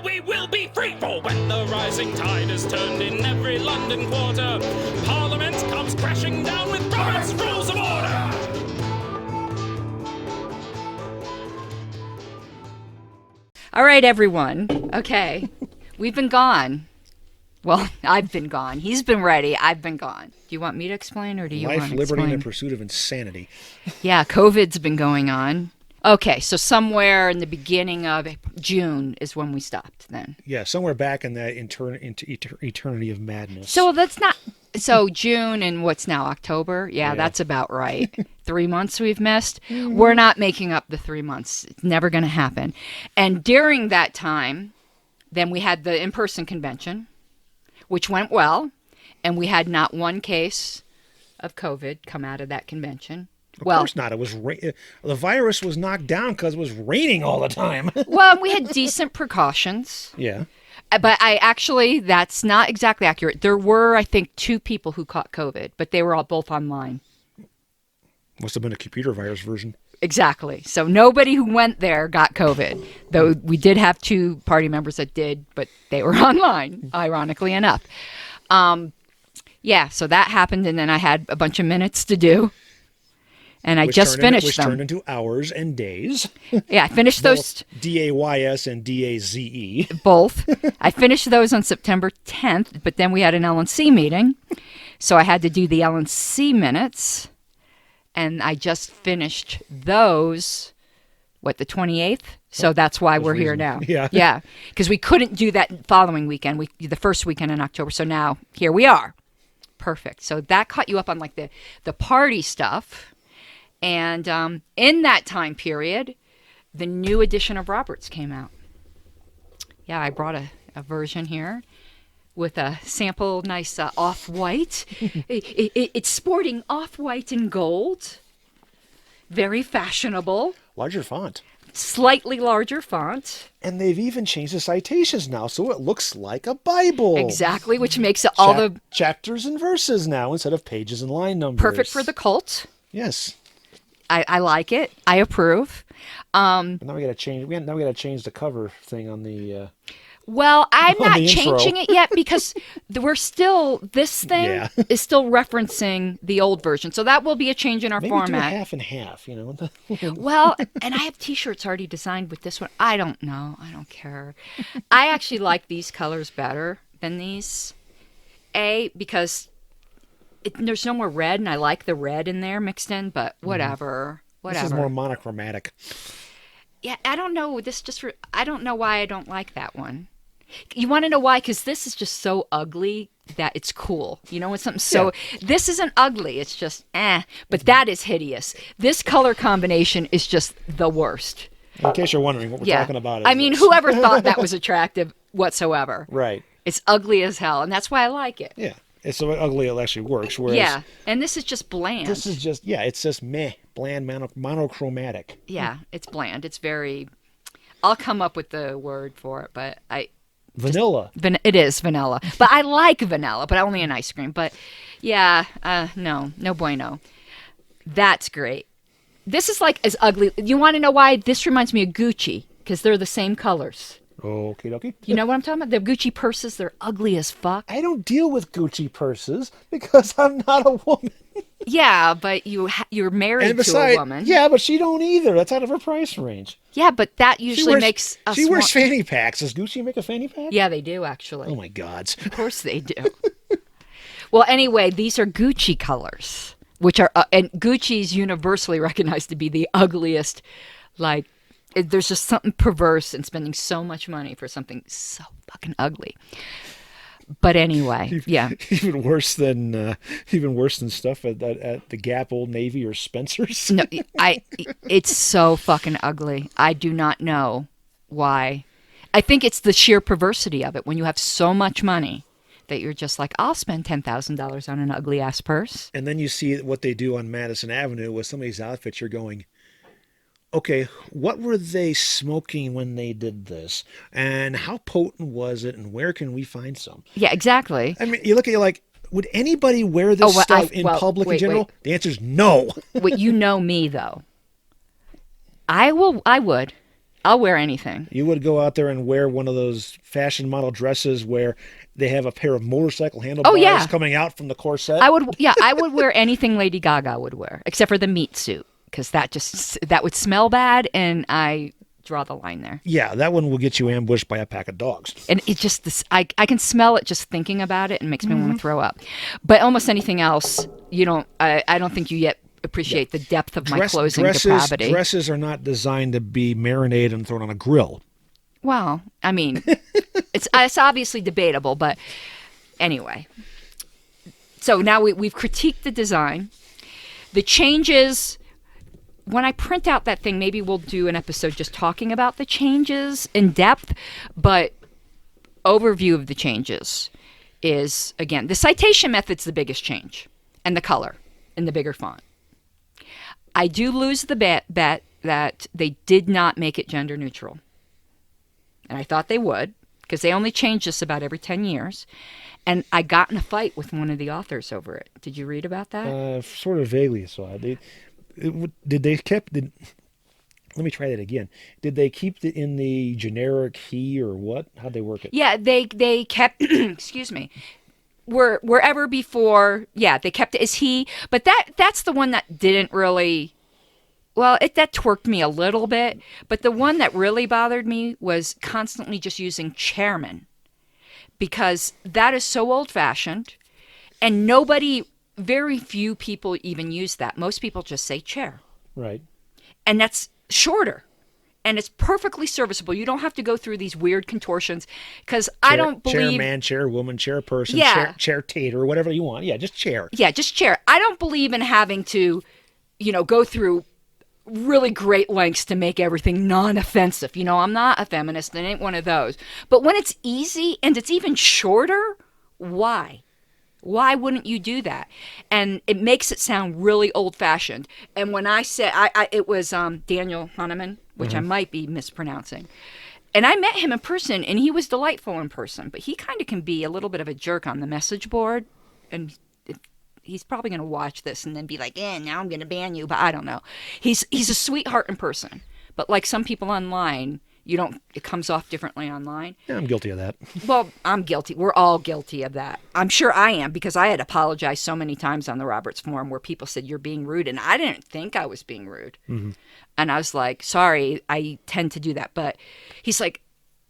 we will be free. For when the rising tide is turned in every London quarter, Parliament comes crashing down with Robert's Rules of Order. All right, everyone. Okay. We've been gone. Well, I've been gone. He's been ready. I've been gone. Do you want me to explain, or do you want to explain? Life, liberty, and the pursuit of insanity. Yeah, COVID's been going on. Okay, so somewhere in the beginning of June is when we stopped then. Yeah, somewhere back in that into eternity of madness. So that's not... So June and what's now, October? Yeah, that's about right. 3 months we've missed. We're not making up the 3 months. It's never going to happen. And during that time, then we had the in-person convention, which went well. And we had not one case of COVID come out of that convention. Of course not. It was the virus was knocked down because it was raining all the time. Well, we had decent precautions. Yeah. But that's not exactly accurate. There were, I think, 2 people who caught COVID, but they were all both online. Must have been a computer virus version. Exactly. So nobody who went there got COVID, though we did have 2 party members that did, but they were online, ironically enough. Yeah, so that happened, and then I had a bunch of minutes to do. And I just finished them. Which turned into hours and days. Yeah, I finished those. DAYS and DAZE. Both. I finished those on September 10th, but then we had an LNC meeting. So I had to do the LNC minutes. And I just finished those, the 28th? So that's why we're here now. Yeah. Yeah, because we couldn't do that following weekend, the first weekend in October. So now here we are. Perfect. So that caught you up on the party stuff. And in that time period, the new edition of Roberts came out. Yeah, I brought a version here with a sample nice off-white. It's sporting off-white and gold. Very fashionable. Larger font. Slightly larger font. And they've even changed the citations now, so it looks like a Bible. Exactly, which makes it all the... Chapters and verses now instead of pages and line numbers. Perfect for the cult. Yes. I like it. I approve. Now we got to change. Now we got to change the cover thing on the. Well, I'm not changing it yet because this thing is still referencing the old version, so that will be a change in our format. Maybe do half and half, Well, and I have T-shirts already designed with this one. I don't know. I don't care. I actually like these colors better than these. Because. There's no more red, and I like the red in there mixed in, but whatever. This is more monochromatic. Yeah, I don't know. I don't know why I don't like that one. You want to know why? Because this is just so ugly that it's cool. You know, it's something so... Yeah. This isn't ugly. It's just, But that is hideous. This color combination is just the worst. In case you're wondering what we're talking about. I mean, whoever thought that was attractive whatsoever. Right. It's ugly as hell, and that's why I like it. Yeah. It's so ugly it actually works. Whereas and this is just bland. This is just, it's just bland, monochromatic. Yeah, it's bland. It's very, I'll come up with the word for it, but Vanilla. It is vanilla. But I like vanilla, but only in ice cream. But no bueno. That's great. This is as ugly. You want to know why? This reminds me of Gucci, because they're the same colors. Okie dokie. You know what I'm talking about? The Gucci purses, they're ugly as fuck. I don't deal with Gucci purses because I'm not a woman. Yeah, but you're married to a woman. Yeah, but she don't either. That's out of her price range. Yeah, but that usually makes us... She wears fanny packs. Does Gucci make a fanny pack? Yeah, they do, actually. Oh, my God. Of course they do. Well, anyway, these are Gucci colors, which are... and Gucci's universally recognized to be the ugliest, there's just something perverse in spending so much money for something so fucking ugly. But anyway, even worse than stuff at the Gap, Old Navy, or Spencer's. No, it's so fucking ugly. I do not know why. I think it's the sheer perversity of it when you have so much money that you're just like, I'll spend $10,000 on an ugly ass purse. And then you see what they do on Madison Avenue with some of these outfits. You're going, okay, what were they smoking when they did this? And how potent was it? And where can we find some? Yeah, exactly. I mean, you look at it would anybody wear this stuff in public in general? The answer is no. Wait, you know me, though. I would. I'll wear anything. You would go out there and wear one of those fashion model dresses where they have a pair of motorcycle handlebars coming out from the corset? I would wear anything Lady Gaga would wear, except for the meat suit, because that would smell bad, and I draw the line there. Yeah, that one will get you ambushed by a pack of dogs. And it just, I can smell it just thinking about it, and makes me want to throw up. But almost anything else, I don't think you yet appreciate the depth of my closing depravity. Dresses are not designed to be marinated and thrown on a grill. Well, I mean, it's obviously debatable, but anyway. So now we've critiqued the design. The changes, when I print out that thing, maybe we'll do an episode just talking about the changes in depth, but overview of the changes is, again, the citation method's the biggest change, and the color in the bigger font. I do lose the bet that they did not make it gender neutral. And I thought they would, because they only change this about every 10 years. And I got in a fight with one of the authors over it. Did you read about that? Sort of vaguely saw it. Let me try that again. Did they keep it in the generic he or what? How'd they work it? Yeah, they kept, excuse me, wherever before, they kept it as he. But that's the one that didn't really... Well, that twerked me a little bit, but the one that really bothered me was constantly just using chairman, because that is so old-fashioned, and very few people even use that. Most people just say chair. Right. And that's shorter, and it's perfectly serviceable. You don't have to go through these weird contortions, because I don't believe... Chairman, chairwoman, chairperson, chair tater, whatever you want. Yeah, just chair. Yeah, just chair. I don't believe in having to, go through really great lengths to make everything non-offensive. I'm not a feminist. I ain't one of those. But when it's easy and it's even shorter, why? Why wouldn't you do that? And it makes it sound really old-fashioned. And when I said, it was Daniel Hahnemann, which I might be mispronouncing. And I met him in person, and he was delightful in person. But he kind of can be a little bit of a jerk on the message board. And he's probably going to watch this and then be like, now I'm going to ban you. But I don't know. He's a sweetheart in person. But like some people online, it comes off differently online. Yeah, I'm guilty of that. Well, I'm guilty. We're all guilty of that. I'm sure I am, because I had apologized so many times on the Roberts Forum where people said, you're being rude. And I didn't think I was being rude. Mm-hmm. And I was like, sorry, I tend to do that. But he's like,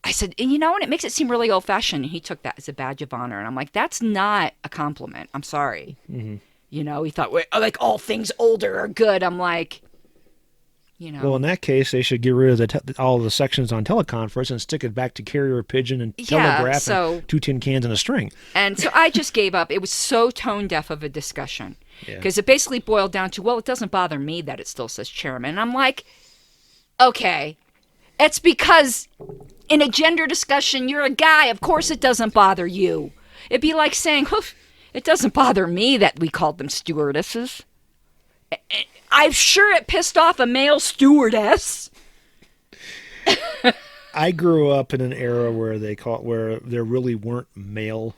I said, and and it makes it seem really old-fashioned. And he took that as a badge of honor. And I'm like, that's not a compliment. I'm sorry. Mm-hmm. He thought, like, all things older are good. I'm like, Well, in that case, they should get rid of all the sections on teleconference and stick it back to carrier pigeon and telegraph and 2 tin cans and a string. And so I just gave up. It was so tone-deaf of a discussion. Because it basically boiled down to, well, it doesn't bother me that it still says chairman. And I'm like, okay, it's because in a gender discussion, you're a guy. Of course it doesn't bother you. It'd be like saying, it doesn't bother me that we called them stewardesses. I'm sure it pissed off a male stewardess. I grew up in an era where where there really weren't male.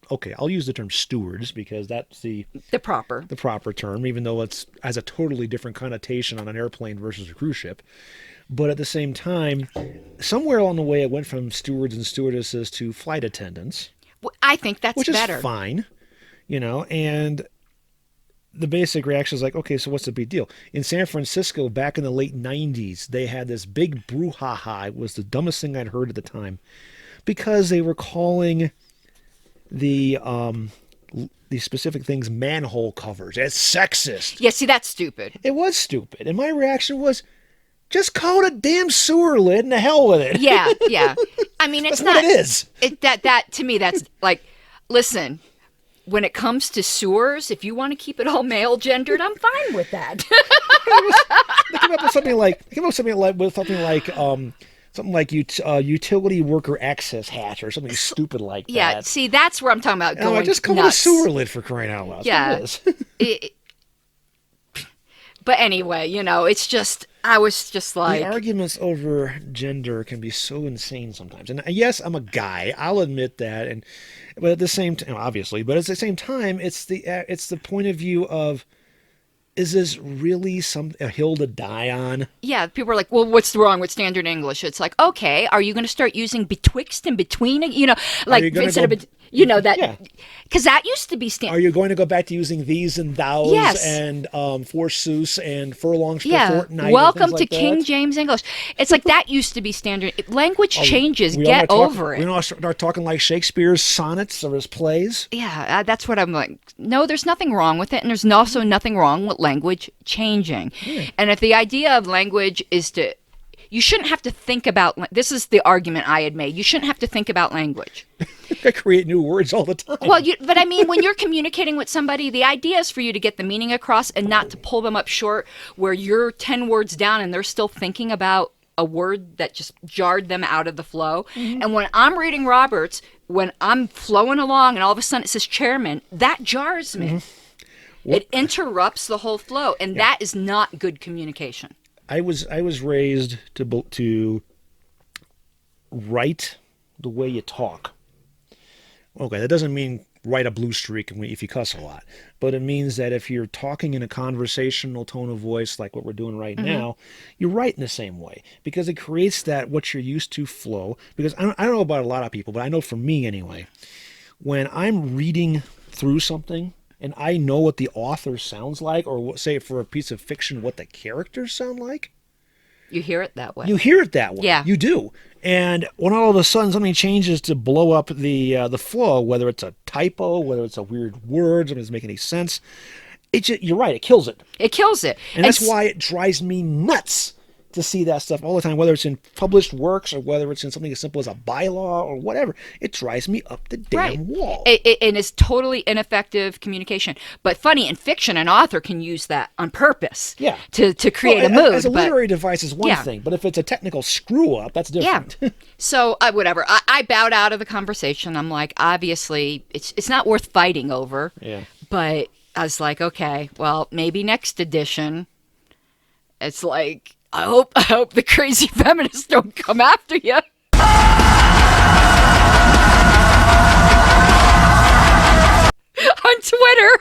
Okay, I'll use the term stewards because that's the proper term, even though it has a totally different connotation on an airplane versus a cruise ship. But at the same time, somewhere along the way, it went from stewards and stewardesses to flight attendants. Well, I think that's better. Which is fine, and the basic reaction is like, okay, so what's the big deal? In San Francisco, back in the late 90s, they had this big brouhaha. It was the dumbest thing I'd heard at the time, because they were calling the specific things manhole covers. It's sexist. Yeah, see, that's stupid. It was stupid. And my reaction was, just call it a damn sewer lid and the hell with it. Yeah. I mean, it's that's not. What it is. That to me, that's like, listen, when it comes to sewers, if you want to keep it all male gendered, I'm fine with that. They came up with something like utility worker access hatch or something stupid like that. Yeah, see, that's where I'm talking about going just call nuts. it a sewer lid, for crying out loud. That's what it is. But anyway, it's just, I was just like... The arguments over gender can be so insane sometimes. And yes, I'm a guy. I'll admit that. But at the same time, obviously, but at the same time, it's the point of view of is this really a hill to die on? Yeah, people are like, well, what's wrong with standard English? It's like, okay, are you going to start using betwixt and between? You know, like instead of, you know, that, because that used to be standard. Are you going to go back to using these and thous Yes. and forsooth and furlongs per Yeah, fortnight? welcome to like King that? James English. It's like that used to be standard. Language changes. We Get all over it. We don't start talking like Shakespeare's sonnets or his plays. Yeah, that's what I'm like. No, there's nothing wrong with it, and there's also nothing wrong with language changing. And if the idea of language is to, you shouldn't have to think about. This is the argument I had made. You shouldn't have to think about language. I create new words all the time. Well, but I mean, when you're communicating with somebody, the idea is for you to get the meaning across and not to pull them up short, where you're 10 words down and they're still thinking about a word that just jarred them out of the flow. And when I'm reading Roberts, when I'm flowing along and all of a sudden it says chairman, that jars me. It interrupts the whole flow, and that is not good communication. I was raised to write the way you talk. Okay, that doesn't mean write a blue streak if you cuss a lot, but it means that if you're talking in a conversational tone of voice like what we're doing right now, you write in the same way, because it creates that what you're used to flow. Because I don't know about a lot of people, but I know for me anyway, when I'm reading through something and I know what the author sounds like, or say for a piece of fiction what the characters sound like, You hear it that way. you hear it that way. Yeah. You do. And when all of a sudden something changes to blow up the flow, whether it's a typo, whether it's a weird word, something doesn't make any sense, you're right, it kills it. It kills it. And that's why it drives me nuts to see that stuff all the time, whether it's in published works or whether it's in something as simple as a bylaw or whatever. It drives me up the damn wall. And it's totally ineffective communication. But funny, in fiction, an author can use that on purpose to create a mood. As a literary device is one thing, but if it's a technical screw-up, that's different. Yeah. So, whatever. I bowed out of the conversation. I'm like, obviously, it's not worth fighting over. Yeah. But I was like, okay, well, maybe next edition, it's like, I hope the crazy feminists don't come after you. On Twitter.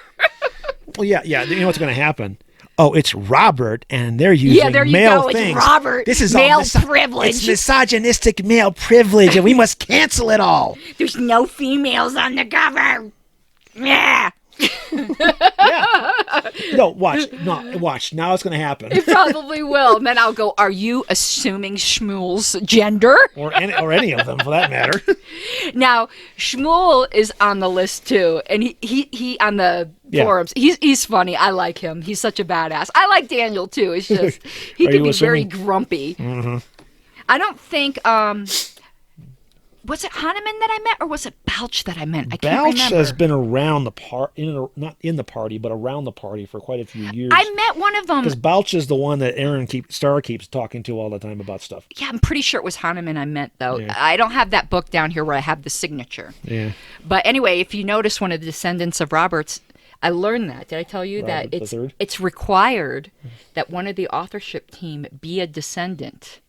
Well, yeah. You know what's going to happen? Oh, it's Robert, and they're using male things. It's Robert. This is male all privilege. It's misogynistic male privilege, and we must cancel it all. There's no females on the cover. Yeah. No, watch. Now it's going to happen. It probably will. And then I'll go, are you assuming Shmuel's gender? or any of them, for that matter. Now, Shmuel is on the list, too. And he on the forums, he's funny. I like him. He's such a badass. I like Daniel, too. It's just, he can be very grumpy. Mm-hmm. I don't think... was it Hahnemann that I met, or was it Balch that I met? I can't remember. Balch has been around the not in the party, but around the party for quite a few years. I met one of them. Because Balch is the one that Aaron Starr keeps talking to all the time about stuff. Yeah, I'm pretty sure it was Hahnemann I met, though. Yeah. I don't have that book down here where I have the signature. Yeah. But anyway, if you notice one of the descendants of Roberts, I learned that. Did I tell you Robert that it's required that one of the authorship team be a descendant?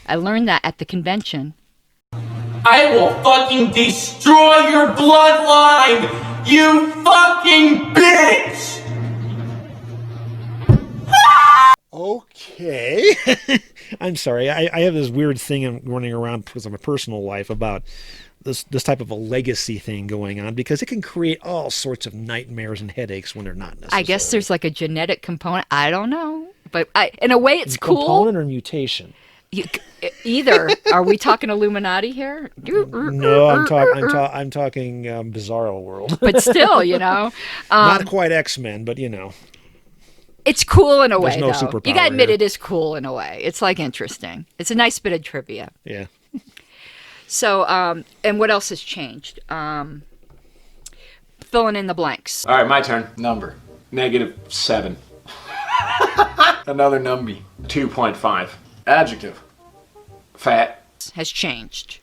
I learned that at the convention. I will fucking destroy your bloodline, you fucking bitch! Okay. I'm sorry. I have this weird thing running around because of my personal life about this type of a legacy thing going on, because it can create all sorts of nightmares and headaches when they're not necessary. I guess there's like a genetic component. I don't know. But in a way, it's cool. Component or mutation? Either. Are we talking Illuminati here? No, I'm talking Bizarro World. But still, not quite X-Men, but it's cool in a way. There's no though. superpower You gotta admit, here. it is cool in a way. It's like interesting. It's a nice bit of trivia. Yeah. So, and what else has changed? Filling in the blanks. All right, my turn. Number. -7. Another numby. 2.5. Adjective. Fat. Has changed.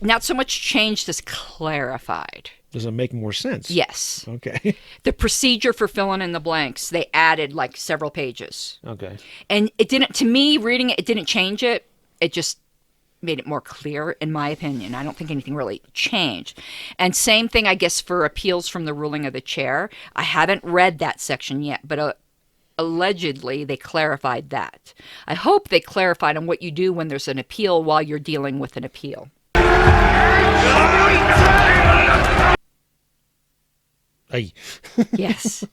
Not so much changed as clarified. Does it make more sense? Yes. Okay. The procedure for filling in the blanks, they added like several pages. Okay. And it didn't, to me, reading it, it didn't change it. It just made it more clear, in my opinion. I don't think anything really changed. And same thing, I guess, for appeals from the ruling of the chair. I haven't read that section yet, but allegedly they clarified that. I hope they clarified on what you do when there's an appeal while you're dealing with an appeal. Aye. Yes.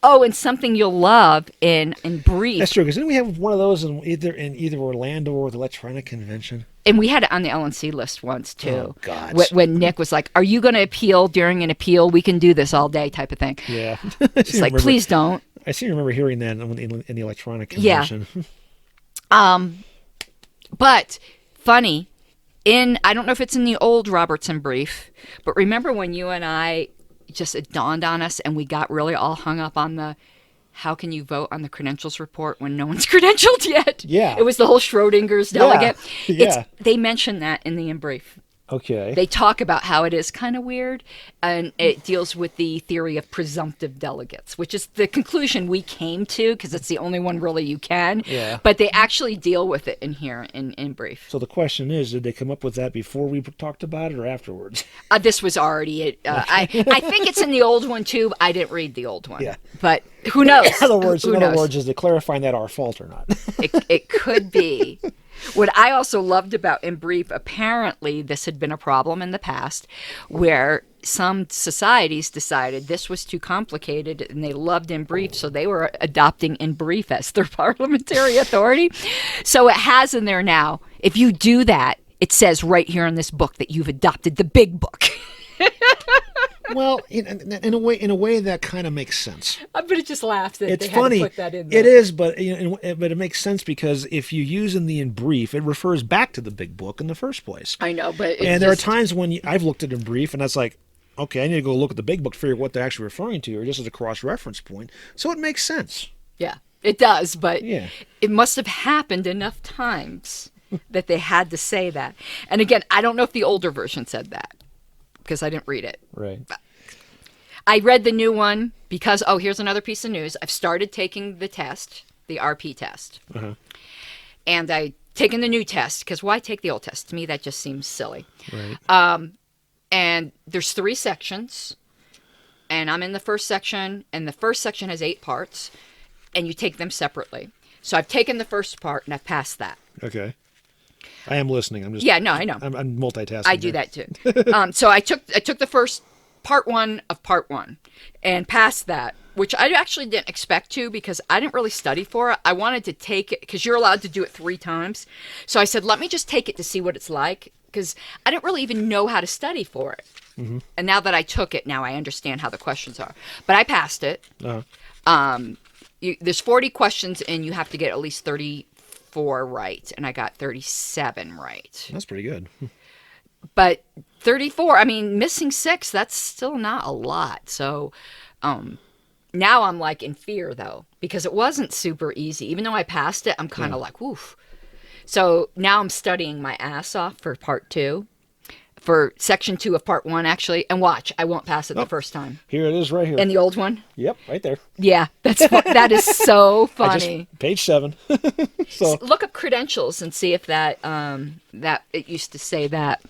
Oh, and something you'll love in brief. That's true, because didn't we have one of those in either Orlando or the Electronic Convention? And we had it on the LNC list once, too. Oh, God. When Nick was like, are you going to appeal during an appeal? We can do this all day type of thing. Yeah. It's like, please don't. I seem to remember hearing that in the Electronic Convention. Yeah. But funny, I don't know if it's in the old Robertson brief, but remember when you and I, it dawned on us and we got really all hung up on the how can you vote on the credentials report when no one's credentialed yet? Yeah. It was the whole Schrodinger's delegate. Yeah. They mentioned that in the brief. Okay. They talk about how it is kind of weird, and it deals with the theory of presumptive delegates, which is the conclusion we came to because it's the only one really you can. Yeah. But they actually deal with it in here in brief. So the question is, did they come up with that before we talked about it or afterwards? This was already it. I think it's in the old one too. I didn't read the old one. Yeah. But who knows? In other words, Who knows? is they clarifying that our fault or not? It could be. What I also loved about in brief, apparently this had been a problem in the past where some societies decided this was too complicated and they loved in brief, so they were adopting in brief as their parliamentary authority. So it has in there now, if you do that, it says right here in this book that you've adopted the big book. Well, in a way that kind of makes sense. But it just laughed that It's they had funny. to put that in there. It is, but but it makes sense because if you use in the in brief, it refers back to the big book in the first place. I know, but And there are times when I've looked at in brief, and that's like, okay, I need to go look at the big book to figure out what they're actually referring to, or just as a cross-reference point. So it makes sense. Yeah, it does, but Yeah. it must have happened enough times that they had to say that. And again, I don't know if the older version said that because I didn't read it. Right. I read the new one because, here's another piece of news. I've started taking the test, the RP test. Uh-huh. And I've taken the new test because why take the old test? To me, that just seems silly. Right. And there's 3 sections. And I'm in the first section. And the first section has 8 parts. And you take them separately. So I've taken the first part and I've passed that. Okay. I am listening. I'm just. Yeah, no, I know. I'm multitasking. I do that too. So I took the first part 1 of part 1 and passed that, which I actually didn't expect to because I didn't really study for it. I wanted to take it because you're allowed to do it 3 times. So I said, let me just take it to see what it's like because I didn't really even know how to study for it. Mm-hmm. And now that I took it, now I understand how the questions are. But I passed it. Uh-huh. There's 40 questions and you have to get at least 34 right. And I got 37 right. That's pretty good. But 34, I mean, missing 6, that's still not a lot. So now I'm like in fear, though, because it wasn't super easy. Even though I passed it, I'm kind of like, oof. So now I'm studying my ass off for part 2, for section 2 of part 1, actually. And watch, I won't pass it the first time. Here it is right here. And the old one? Yep, right there. Yeah, that is so funny. Page 7. So Look up credentials and see if that it used to say that.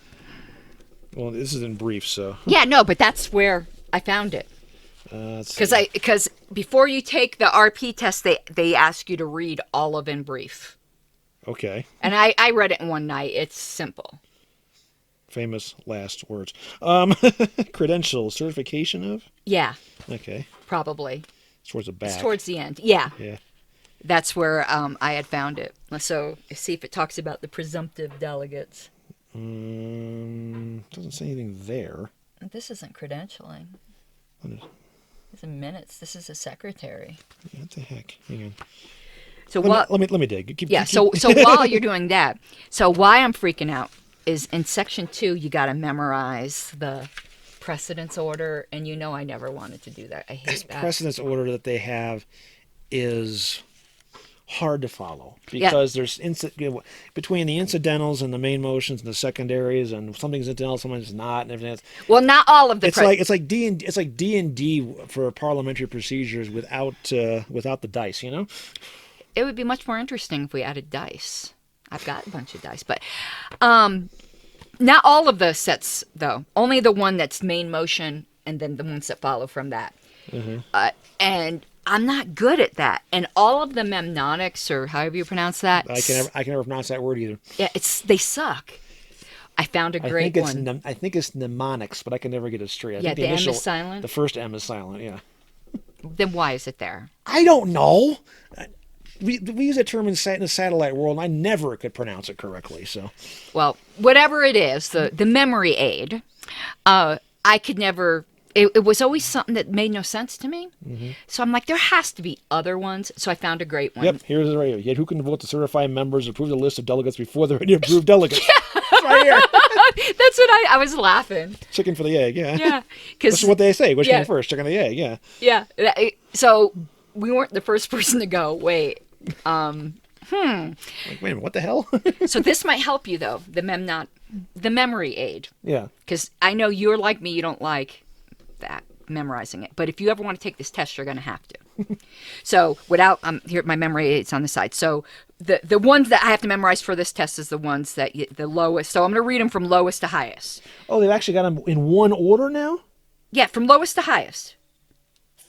Well, this is in brief, so. Yeah, no, but that's where I found it. Because before you take the RP test, they ask you to read all of in brief. Okay. And I read it in one night. It's simple. Famous last words. Credentials, certification of? Yeah, Okay. probably. It's towards the back. It's towards the end. Yeah, Yeah. that's where I had found it. So see if it talks about the presumptive delegates. Doesn't say anything there. This isn't credentialing. This is minutes. This is a secretary. What the heck? Hang on. So Let me dig. So while you're doing that, so why I'm freaking out is in section 2 you got to memorize the precedence order, and I never wanted to do that. I hate that. Precedence order that they have is hard to follow because there's between the incidentals and the main motions and the secondaries, and something's incidental, sometimes not, and everything else. Well, not all of the. It's like D&D for parliamentary procedures without the dice. It would be much more interesting if we added dice. I've got a bunch of dice, but not all of the sets though. Only the one that's main motion, and then the ones that follow from that. Mm-hmm. And I'm not good at that. And all of the memnonics, or however you pronounce that. I can never pronounce that word either. Yeah, they suck. I found a great one. I think it's mnemonics, but I can never get it straight. I Yeah, think the M is silent. The first M is silent, yeah. Then why is it there? I don't know. We use that term in the satellite world, and I never could pronounce it correctly. So, well, whatever it is, the memory aid, I could never. It was always something that made no sense to me. Mm-hmm. So I'm like, there has to be other ones. So I found a great one. Yep, here's it right here. Yet who can vote to certify members, approve the list of delegates before they're ready to approve delegates? It's right here. That's what I was laughing. Chicken for the egg, yeah. Yeah, that's what they say. Which came first, chicken or the egg? Yeah. Yeah. So we weren't the first person to go. Wait. Like, wait a minute, what the hell? So this might help you though. The memory aid. Yeah. Because I know you're like me. You don't like that memorizing it, but if you ever want to take this test, you're going to have to. So without here, my memory aid's on the side. So the ones that I have to memorize for this test is the ones that the lowest. So I'm going to read them from lowest to highest. Oh, they've actually got them in one order now? Yeah, from lowest to highest.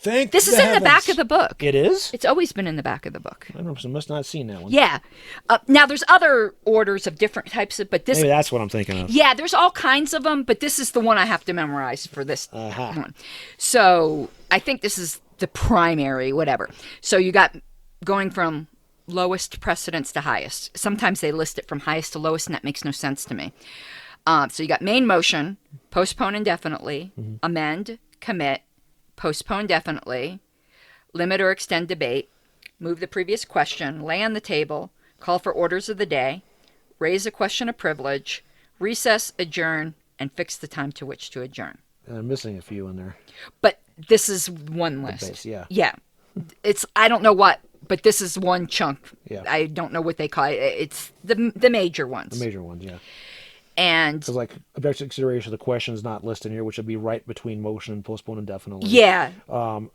This is in the back of the book. It is? It's always been in the back of the book. I must not have seen that one. Yeah. Now, there's other orders of different types of, but this... Maybe that's what I'm thinking of. Yeah, there's all kinds of them, but this is the one I have to memorize for this one. So I think this is the primary, whatever. So you got going from lowest precedence to highest. Sometimes they list it from highest to lowest, and that makes no sense to me. So you got main motion, postpone indefinitely, amend, commit, postpone definitely, limit or extend debate, move the previous question, lay on the table, call for orders of the day, raise a question of privilege, recess, adjourn, and fix the time to which to adjourn. I'm missing a few in there. But this is one list. Base, yeah. Yeah. I don't know what, but this is one chunk. Yeah. I don't know what they call it. It's the major ones. The major ones, yeah. And so, like, objection to consideration of the questions not listed here, which would be right between motion and postpone indefinitely. Yeah.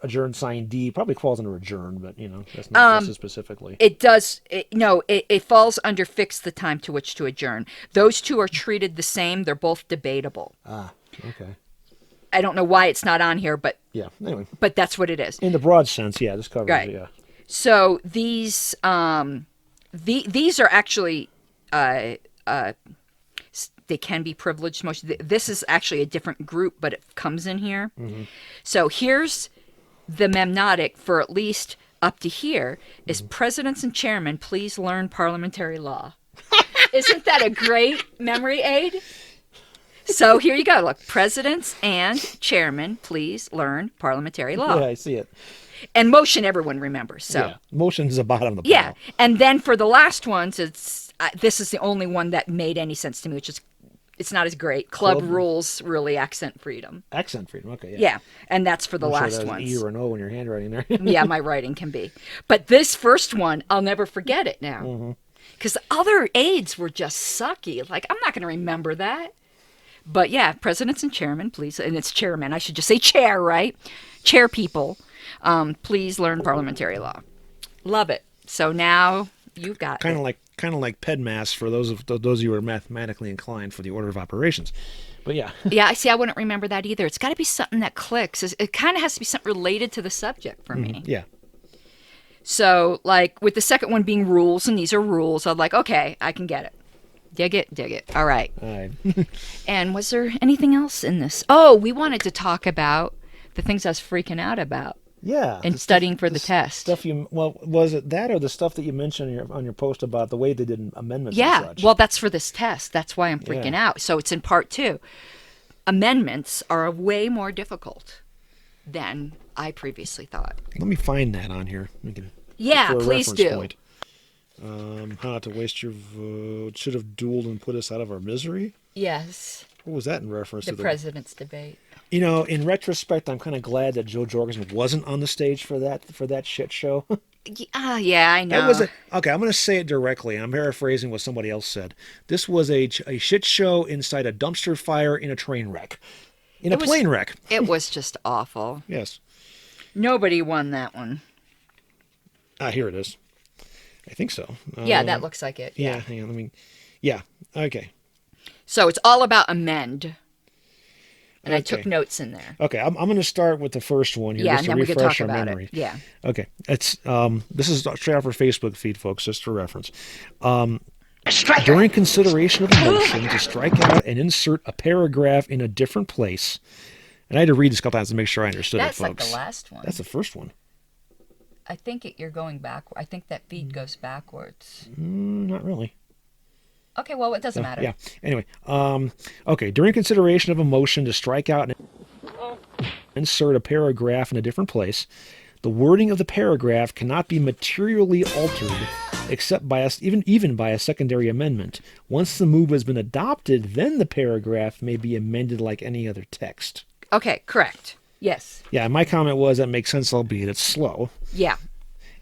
Adjourn sign D probably falls under adjourn, but, that's not listed specifically. It does. It falls under fix the time to which to adjourn. Those two are treated the same. They're both debatable. Ah, okay. I don't know why it's not on here, but... Yeah, anyway. But that's what it is. In the broad sense, yeah, this covers it, yeah. So these are actually... they can be privileged motion. This is actually a different group, but it comes in here. Mm-hmm. So here's the memnotic for at least up to here is presidents and chairmen, please learn parliamentary law. Isn't that a great memory aid? So here you go. Look, presidents and chairmen, please learn parliamentary law. Yeah, I see it. And motion, everyone remembers. So yeah, motion is the bottom of the pile. Yeah, and then for the last ones, this is the only one that made any sense to me, which is it's not as great. Club rules really accent freedom. Accent freedom, okay. Yeah, yeah, and that's for the last sure ones. E or an O when you're handwriting there. Yeah, my writing can be. But this first one, I'll never forget it now. Because the other aids were just sucky. Like, I'm not going to remember that. But yeah, presidents and chairmen, please. And it's chairman. I should just say chair, right? Chair people, please learn parliamentary law. Love it. So now you've got kind of like PEDMAS for those of you who are mathematically inclined for the order of operations. But yeah. Yeah, I see. I wouldn't remember that either. It's got to be something that clicks. It kind of has to be something related to the subject for me. Yeah. So, like, with the second one being rules, and these are rules, I'm like, okay, I can get it. Dig it. All right. And was there anything else in this? Oh, we wanted to talk about the things I was freaking out about. Yeah. And studying for the test. Was it that or the stuff that you mentioned on your post about the way they did amendments and such? Well, that's for this test. That's why I'm freaking out. So it's in part 2. Amendments are way more difficult than I previously thought. Let me find that on here. Please do. Point. How not to waste your vote. Should have dueled and put us out of our misery. Yes. What was that in reference to? The president's debate. In retrospect, I'm kind of glad that Joe Jorgensen wasn't on the stage for that shit show. Yeah, I know. Okay, I'm going to say it directly. I'm paraphrasing what somebody else said. This was a shit show inside a dumpster fire in a train wreck. Plane wreck. It was just awful. Yes. Nobody won that one. Here it is. I think so. Yeah, that looks like it. Yeah, hang on. Yeah, okay. So it's all about amend. And I took notes in there. Okay, I'm going to start with the first one here, Yeah, just and to then we refresh can talk our about memory. it. Yeah. Okay, it's this is straight off our Facebook feed, folks, just for reference. During consideration of a motion to strike out and insert a paragraph in a different place, and I had to read this a couple times to make sure I understood That's it, folks. like the last one. That's the first one. I think you're going backward. I think that feed goes backwards. Not really. Okay, well, it doesn't matter. Yeah. Anyway, okay. During consideration of a motion to strike out and insert a paragraph in a different place, the wording of the paragraph cannot be materially altered except by even by a secondary amendment. Once the move has been adopted, then the paragraph may be amended like any other text. Okay, correct. Yes. Yeah, my comment was that makes sense, albeit it's slow. Yeah.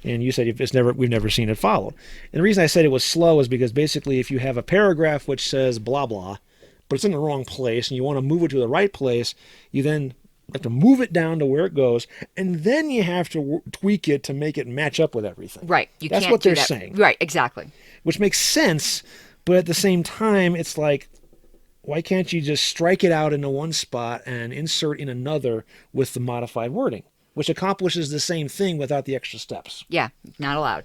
And you said we've never seen it followed. And the reason I said it was slow is because basically if you have a paragraph which says blah blah, but it's in the wrong place and you want to move it to the right place, you then have to move it down to where it goes, and then you have to tweak it to make it match up with everything. Right. That's what they're saying. Right, exactly. Which makes sense, but at the same time, it's like, why can't you just strike it out into one spot and insert in another with the modified wording, which accomplishes the same thing without the extra steps? Yeah, not allowed.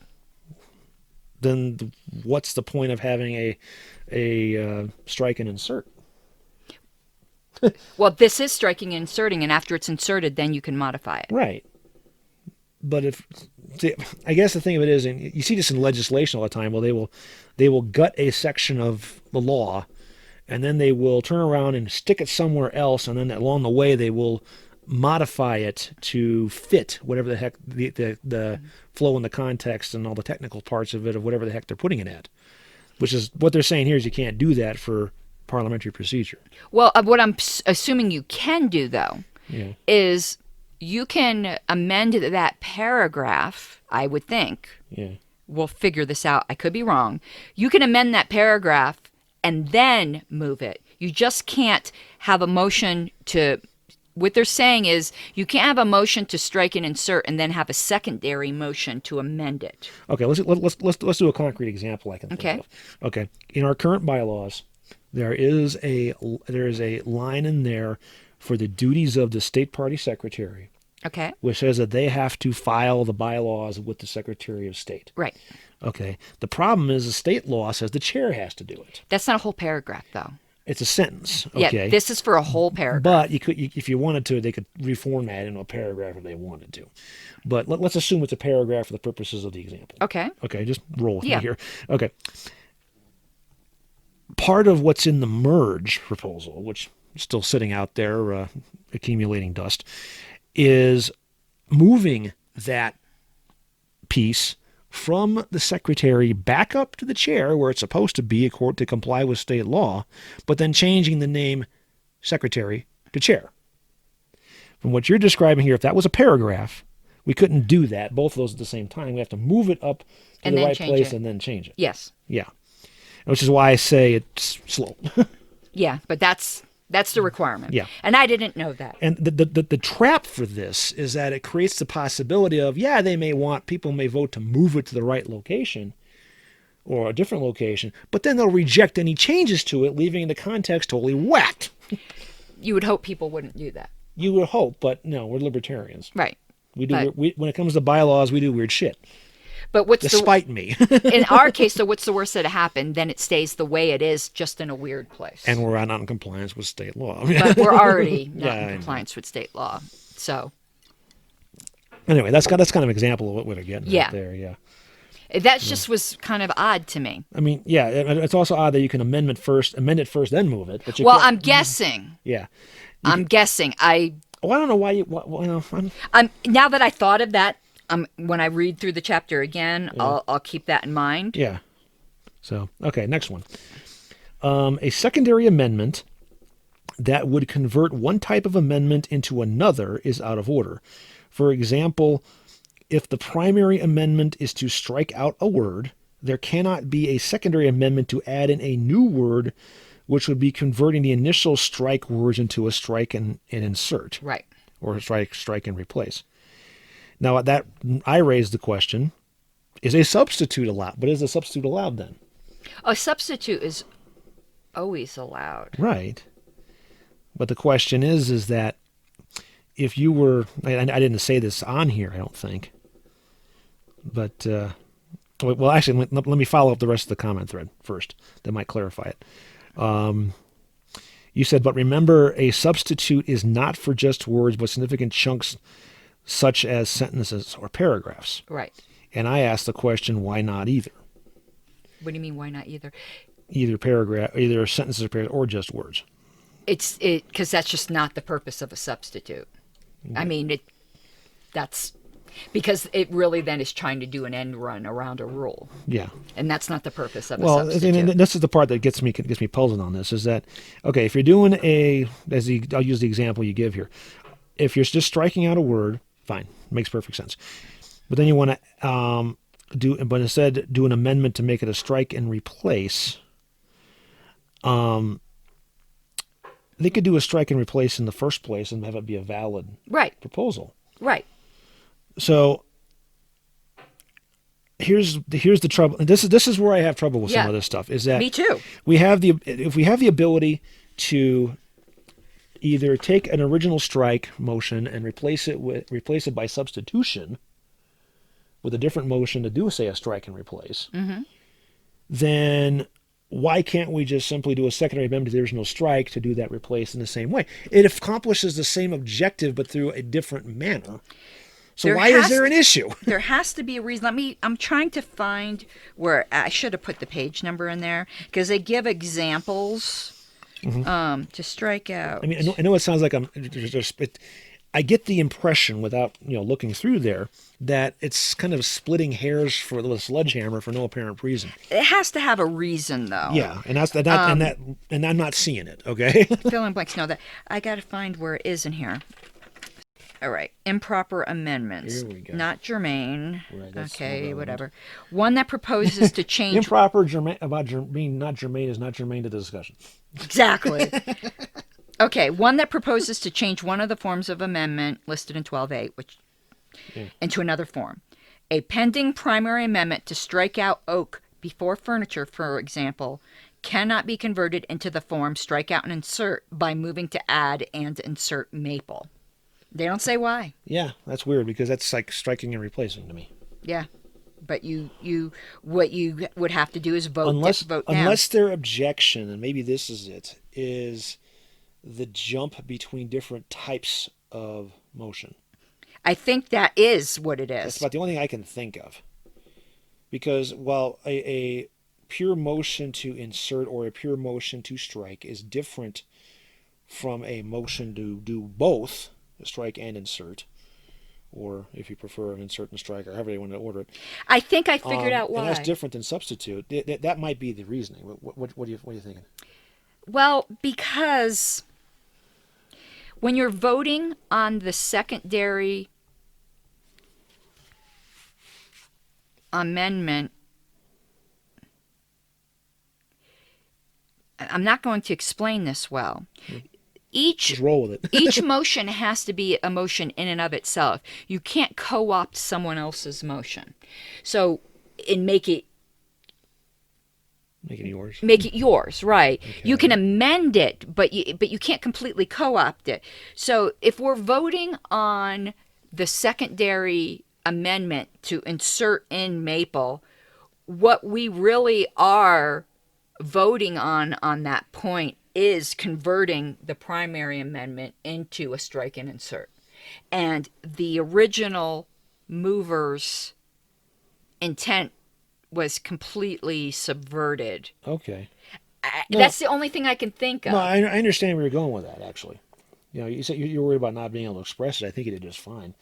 Then what's the point of having a strike and insert? Well, this is striking and inserting, and after it's inserted, then you can modify it. Right. But I guess the thing of it is, and you see this in legislation all the time, well, they will gut a section of the law, and then they will turn around and stick it somewhere else, and then along the way they will modify it to fit whatever the heck the flow and the context and all the technical parts of it, of whatever the heck they're putting it at. Which is what they're saying here is you can't do that for parliamentary procedure. Well, what I'm assuming you can do, though, is you can amend that paragraph, I would think. Yeah. We'll figure this out. I could be wrong. You can amend that paragraph and then move it. You just can't have a motion to... What they're saying is you can't have a motion to strike and insert and then have a secondary motion to amend it. Okay, let's do a concrete example I can think of. Okay, in our current bylaws, there is a line in there for the duties of the state party secretary. Okay. Which says that they have to file the bylaws with the Secretary of State. Right. Okay. The problem is the state law says the chair has to do it. That's not a whole paragraph, though. It's a sentence. Okay. Yeah, this is for a whole paragraph. But if you wanted to, they could reformat it into a paragraph if they wanted to. But let's assume it's a paragraph for the purposes of the example. Okay. Okay, just roll with me here. Okay. Part of what's in the merge proposal, which is still sitting out there accumulating dust, is moving that piece from the secretary back up to the chair where it's supposed to be to comply with state law, but then changing the name secretary to chair. From what you're describing here, if that was a paragraph, we couldn't do that, both of those at the same time. We have to move it up to the right place and then change it. Yes. Yeah. Which is why I say it's slow. Yeah, but that's the requirement. Yeah. And I didn't know that. And the trap for this is that it creates the possibility of, people may vote to move it to the right location or a different location, but then they'll reject any changes to it, leaving the context totally whacked. You would hope people wouldn't do that. You would hope, but no, we're libertarians. Right. When it comes to bylaws, we do weird shit. But despite me. In our case, so what's the worst that happened? Then it stays the way it is, just in a weird place. And we're not in compliance with state law. But we're already not in compliance with state law. So anyway, that's kind of an example of what we're getting at there. Yeah. That just was kind of odd to me. I mean, yeah, it's also odd that you can amend it first, then move it. But I'm guessing. Yeah. I'm guessing. I don't know why you. now that I thought of that. When I read through the chapter again, I'll keep that in mind. Yeah. So, okay, next one. A secondary amendment that would convert one type of amendment into another is out of order. For example, if the primary amendment is to strike out a word, there cannot be a secondary amendment to add in a new word, which would be converting the initial strike words into a strike and insert. Right. Or strike and replace. Now, I raised the question, is a substitute allowed? But is a substitute allowed then? A substitute is always allowed. Right. But the question is that if you were, I didn't say this on here, I don't think, but, well, actually, let me follow up the rest of the comment thread first. That might clarify it. You said, but remember, a substitute is not for just words, but significant chunks such as sentences or paragraphs. Right. And I asked the question, why not either? What do you mean, why not either? Either paragraph, either sentences or paragraphs, or just words. It's because that's just not the purpose of a substitute. I mean, that's because it really then is trying to do an end run around a rule. Yeah. And that's not the purpose of a substitute. Well, this is the part that gets me puzzled on this, is that, okay, if you're doing I'll use the example you give here. If you're just striking out a word, fine, makes perfect sense. But then you want to but instead do an amendment to make it a strike and replace. They could do a strike and replace in the first place and have it be a valid proposal. Right. So here's the trouble. And this is where I have trouble with some of this stuff. Is that me too? If we have the ability to either take an original strike motion and replace it by substitution with a different motion to do, say, a strike and replace, then why can't we just simply do a secondary amendment to the original strike to do that replace in the same way? It accomplishes the same objective, but through a different manner. So why is there an issue? There has to be a reason. I'm trying to find where I should have put the page number in there, because they give examples to strike out. I mean, I know it sounds like I get the impression without looking through there that it's kind of splitting hairs with a sledgehammer for no apparent reason. It has to have a reason, though. Yeah, and and I'm not seeing it. Okay. Fill in blanks. No, that I got to find where it is in here. All right, improper amendments. Here we go. Not germane. Right, okay, whatever. One that proposes to change. Improper germane being not germane is not germane to the discussion. Exactly. Okay, one that proposes to change one of the forms of amendment listed in 12A, into another form. A pending primary amendment to strike out oak before furniture, for example, cannot be converted into the form strike out and insert by moving to add and insert maple. They don't say why. Yeah, that's weird, because that's like striking and replacing to me. Yeah. But what you would have to do is vote down. Unless their objection, and maybe this is it, is the jump between different types of motion. I think that is what it is. That's about the only thing I can think of. Because while a pure motion to insert or a pure motion to strike is different from a motion to do both, strike and insert, or if you prefer an insert and strike, or however you want to order it. I think I figured out why. And that's different than substitute. That might be the reasoning. What are you thinking? Well, because when you're voting on the secondary amendment, I'm not going to explain this well. Just roll with it. Each motion has to be a motion in and of itself. You can't co-opt someone else's motion. So, and make it yours. Make it yours, right? Okay. You can amend it, but you can't completely co-opt it. So, if we're voting on the secondary amendment to insert in maple, what we really are voting on that point is converting the primary amendment into a strike and insert. And the original mover's intent was completely subverted. Okay. That's the only thing I can think of. No, I understand where you're going with that, actually. You said you're worried about not being able to express it. I think you did just fine.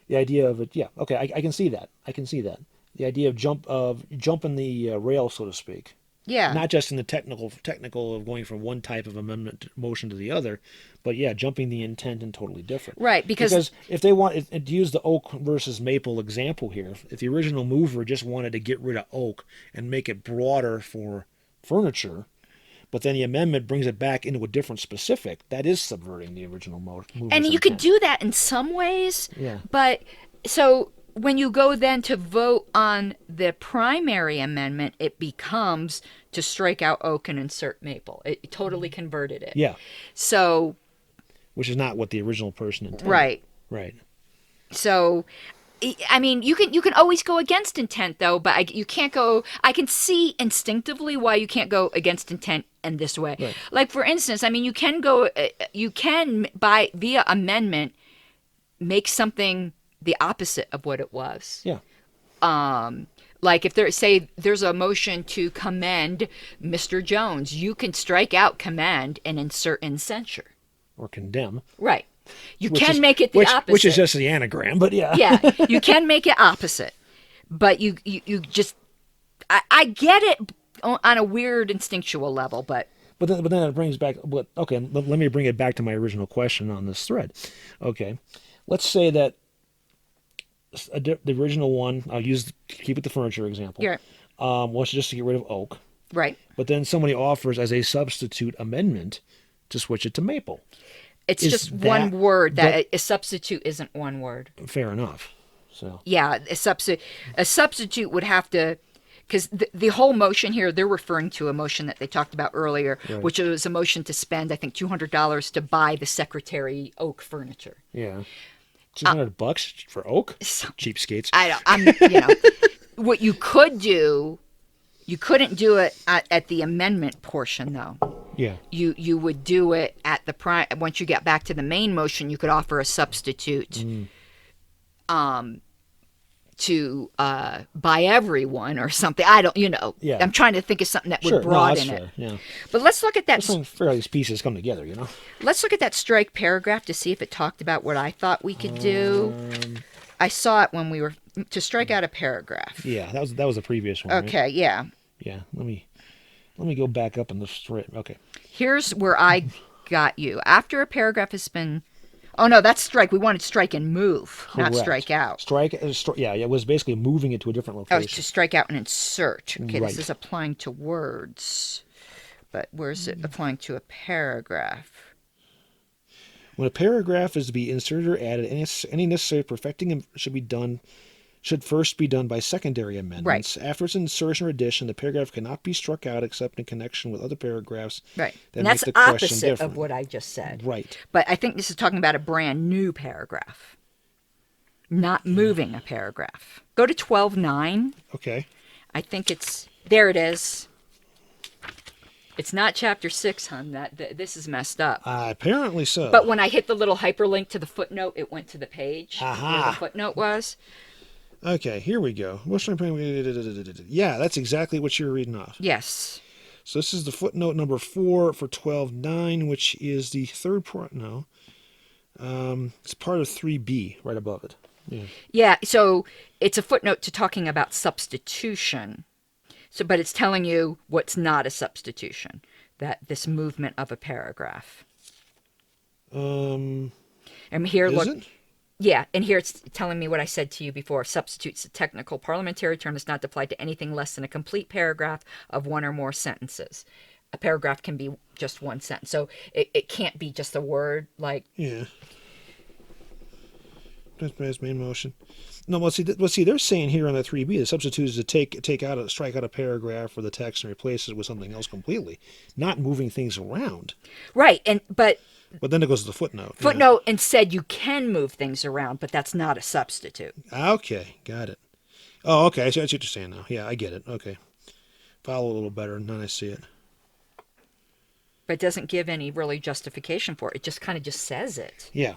The idea of it, yeah, okay, I can see that. The idea of jumping the rail, so to speak. Yeah. Not just in the technical of going from one type of amendment motion to the other, but yeah, jumping the intent and totally different. Right, because if they want to use the oak versus maple example here, if the original mover just wanted to get rid of oak and make it broader for furniture, but then the amendment brings it back into a different specific, that is subverting the original mover's And you could do that in some ways. Yeah. But so when you go then to vote on the primary amendment, it becomes to strike out oak and insert maple. It totally converted it. Yeah. So which is not what the original person intended. Right. Right. So, I mean, you can always go against intent, though, but you can't go. I can see instinctively why you can't go against intent in this way. Right. Like, for instance, I mean, you can via amendment make something the opposite of what it was. Yeah. Like if there's a motion to commend Mr. Jones, you can strike out commend and insert in censure. Or condemn. Right. You can make it the opposite. Which is just the anagram, but yeah. Yeah, you can make it opposite. But you just, I get it on a weird instinctual level, but then it brings back, okay, let me bring it back to my original question on this thread. Okay. Let's say that the original one, keep it the furniture example. Yeah. Was just to get rid of oak. Right. But then somebody offers as a substitute amendment to switch it to maple. It's just one word. That a substitute isn't one word. Fair enough. So. Yeah, a substitute would have to, because the whole motion here, they're referring to a motion that they talked about earlier, right. which was a motion to spend, I think, $200 to buy the secretary oak furniture. Yeah. $200 for oak? Cheapskates. What you could do, you couldn't do it at the amendment portion, though. Yeah. You would do it at the once you get back to the main motion, you could offer a substitute to buy everyone or something. I don't, Yeah. I'm trying to think of something that would Sure. broaden No, it. fair. Yeah. But let's look at that. That's where all these pieces come together, Let's look at that strike paragraph to see if it talked about what I thought we could do. I saw it when we were to strike out a paragraph. Yeah, that was the previous one. Okay, right? yeah. Yeah. Let me go back up in the thread. Okay. Here's where I got you. After a paragraph has been... Oh, no, that's strike. We wanted strike and move, not Correct. strike out. Yeah, it was basically moving it to a different Oh, location. to strike out and insert. Okay, Right. This is applying to words. But where's it applying to a paragraph? When a paragraph is to be inserted or added, any necessary perfecting should first be done by secondary amendments. Right. After its insertion or addition, the paragraph cannot be struck out except in connection with other paragraphs. Right. That And make that's the question opposite different. of what I just said. Right. But I think this is talking about a brand new paragraph, not moving a paragraph. Go to 12.9. Okay. I think there it is. It's not chapter 6, hon. This is messed up. Apparently so. But when I hit the little hyperlink to the footnote, it went to the page Aha. where the footnote was. Okay, here we go. Yeah, that's exactly what you were reading off. Yes. So this is the footnote number 4 for 12.9, which is the third part. No. It's part of 3B, right above it. Yeah. Yeah, so it's a footnote to talking about substitution. But it's telling you what's not a substitution, that this movement of a paragraph. And here, look. It? Yeah, and here it's telling me what I said to you before. Substitute's a technical parliamentary term that's not applied to anything less than a complete paragraph of one or more sentences. A paragraph can be just one sentence, so it can't be just a word like... Yeah. That's main motion. No, well, see, they're saying here on the 3B, the substitute is to strike out a paragraph or the text and replace it with something else completely, not moving things around. Right, but then it goes to the footnote. Footnote and said you can move things around, but that's not a substitute. Okay, got it. Oh, okay, I see what you're saying now. Yeah, I get it. Okay. Follow a little better, and then I see it. But it doesn't give any really justification for it. It just kind of just says it. Yeah.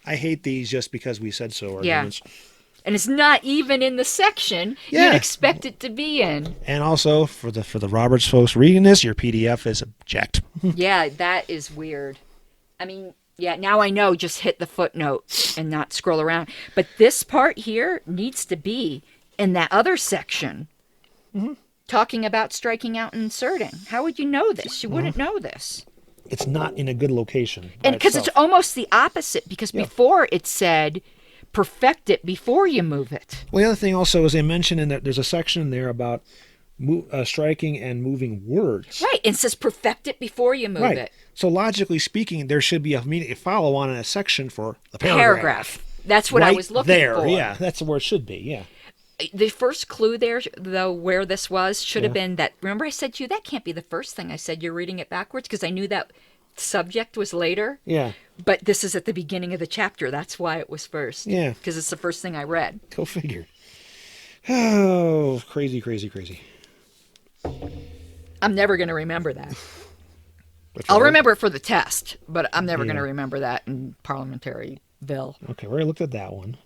I hate these just because we said so arguments. Yeah. And it's not even in the section you'd expect it to be in. And also, for the Roberts folks reading this, your PDF is object. Yeah, that is weird. I mean, yeah, now I know, just hit the footnote and not scroll around. But this part here needs to be in that other section. Mm-hmm. Talking about striking out and inserting. How would you know this? You wouldn't know this. It's not in a good location. And because it's almost the opposite, because before it said perfect it before you move it. Well, the other thing also is they mentioned in that there's a section in there about striking and moving words. Right, and it says perfect it before you move it. So logically speaking, there should be a immediate follow-on in a section for the paragraph. That's what I was looking for. Yeah, that's where it should be, yeah. The first clue there, though, where this was, should have been that, remember I said to you, that can't be the first thing I said, you're reading it backwards, because I knew that subject was later. Yeah. But this is at the beginning of the chapter. That's why it was first. Yeah. Because it's the first thing I read. Go figure. Oh, crazy, crazy, crazy. I'm never going to remember that. That's I'll right. remember it for the test, but I'm never going to remember that in parliamentaryville. Okay, we already looked at that one.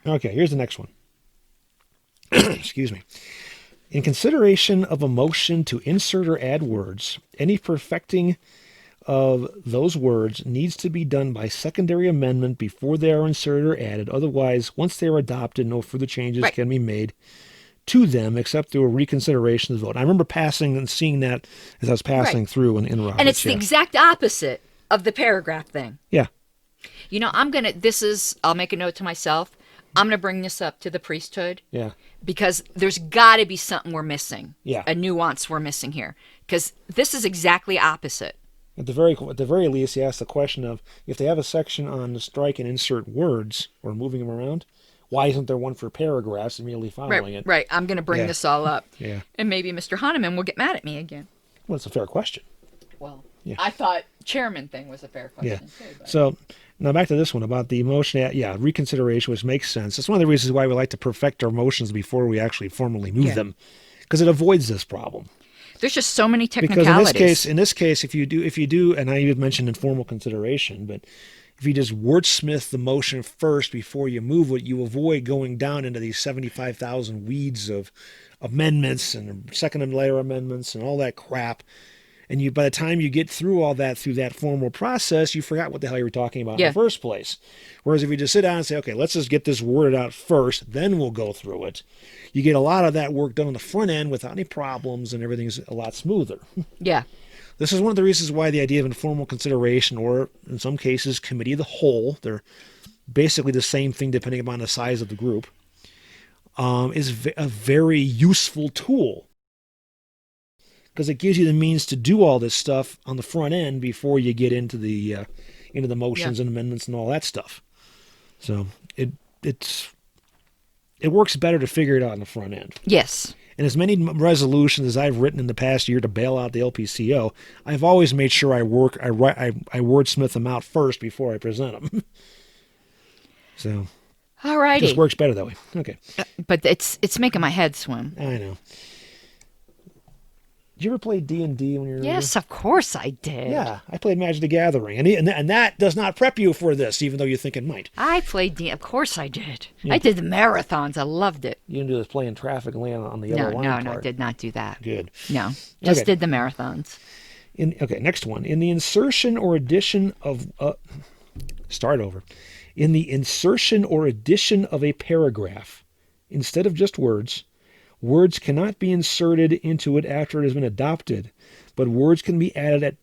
Okay, here's the next one. Excuse me. In consideration of a motion to insert or add words, any perfecting of those words needs to be done by secondary amendment before they are inserted or added. Otherwise, once they are adopted, no further changes can be made to them except through a reconsideration of the vote. I remember passing and seeing that as I was passing through in Roberts. And it's the exact opposite of the paragraph thing. Yeah. You know, I'll make a note to myself. I'm going to bring this up to the priesthood. Yeah. Because there's got to be something we're missing. Yeah. A nuance we're missing here. Because this is exactly opposite. At the very least, he asked the question of, if they have a section on the strike and insert words or moving them around, why isn't there one for paragraphs immediately following it? Right. I'm going to bring this all up. Yeah. And maybe Mr. Hahnemann will get mad at me again. Well, it's a fair question. Well, Yeah. I thought chairman thing was a fair question too. But. So now back to this one about the motion. Reconsideration, which makes sense. That's one of the reasons why we like to perfect our motions before we actually formally move them, because it avoids this problem. There's just so many technicalities. Because in this case, if you do, and I even mentioned informal consideration, but if you just wordsmith the motion first before you move it, you avoid going down into these 75,000 weeds of amendments and second layer amendments and all that crap. And by the time you get through all that, through that formal process, you forgot what the hell you were talking about in the first place. Whereas if you just sit down and say, okay, let's just get this worded out first, then we'll go through it, you get a lot of that work done on the front end without any problems, and everything's a lot smoother. Yeah. This is one of the reasons why the idea of informal consideration, or in some cases, committee of the whole, they're basically the same thing depending upon the size of the group, is a very useful tool. Because it gives you the means to do all this stuff on the front end before you get into the motions and amendments and all that stuff. So it works better to figure it out on the front end. Yes. And as many resolutions as I've written in the past year to bail out the LPCO, I've always made sure I wordsmith them out first before I present them. So Alrighty. it just works better that way. Okay. But it's making my head swim. I know. Did you ever play D&D when you were Yes, of course I did. Yeah, I played Magic the Gathering, and that does not prep you for this, even though you think it might. I played of course I did. Yeah. I did the marathons. I loved it. You didn't do this playing traffic and land on the yellow line part. No, I did not do that. Good. No, just did the marathons. Next one. In the insertion or addition of... start over. In the insertion or addition of a paragraph, instead of just words... Words cannot be inserted into it after it has been adopted, but words can be added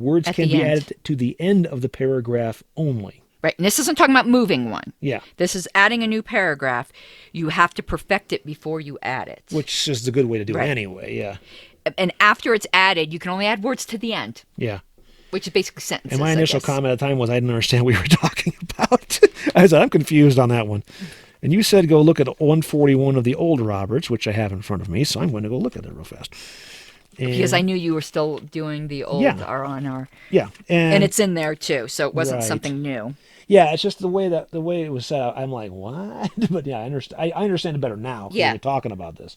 added to the end of the paragraph only. Right, and this isn't talking about moving one. Yeah. This is adding a new paragraph. You have to perfect it before you add it. Which is the good way to do it anyway, yeah. And after it's added, you can only add words to the end. Yeah. Which is basically sentences. And my initial comment at the time was I didn't understand what we were talking about. I said, I'm confused on that one. And you said go look at 141 of the old Roberts, which I have in front of me, so I'm going to go look at it real fast. Because I knew you were still doing the old RONR. Yeah. And it's in there too, so it wasn't something new. Yeah, it's just the way it was set up. I'm like, what? But yeah, I understand it better now because we're talking about this.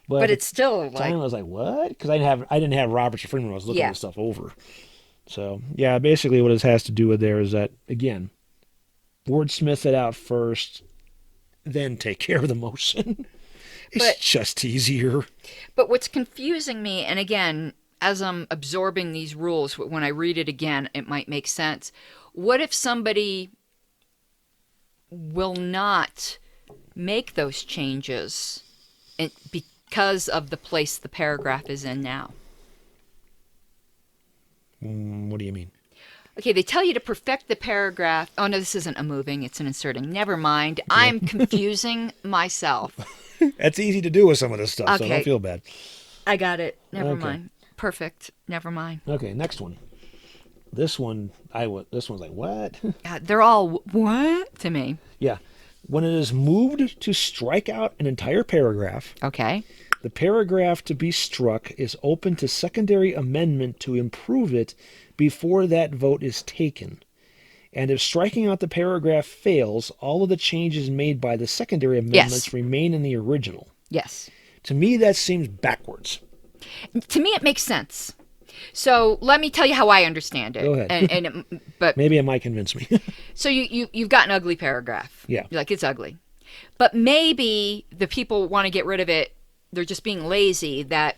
But it's still like... I was like, what? Because I didn't have Roberts or Freeman when I was looking this stuff over. So, yeah, basically what it has to do with there is that, again, wordsmith it out first, then take care of the motion. It's just easier. But what's confusing me, and again, as I'm absorbing these rules, when I read it again, it might make sense. What if somebody will not make those changes because of the place the paragraph is in now? What do you mean? Okay, they tell you to perfect the paragraph. Oh, no, this isn't a moving, it's an inserting. Never mind. I'm confusing myself. That's easy to do with some of this stuff, so don't feel bad. I got it. Never mind. Perfect. Never mind. Okay, next one. This one's like, what? They're all, what? To me. Yeah. When it is moved to strike out an entire paragraph. Okay. The paragraph to be struck is open to secondary amendment to improve it before that vote is taken. And if striking out the paragraph fails, all of the changes made by the secondary amendments remain in the original. Yes. To me, that seems backwards. To me, it makes sense. So let me tell you how I understand it. Go ahead. But maybe it might convince me. So you've got an ugly paragraph. Yeah. You're like, it's ugly. But maybe the people want to get rid of it. They're just being lazy, that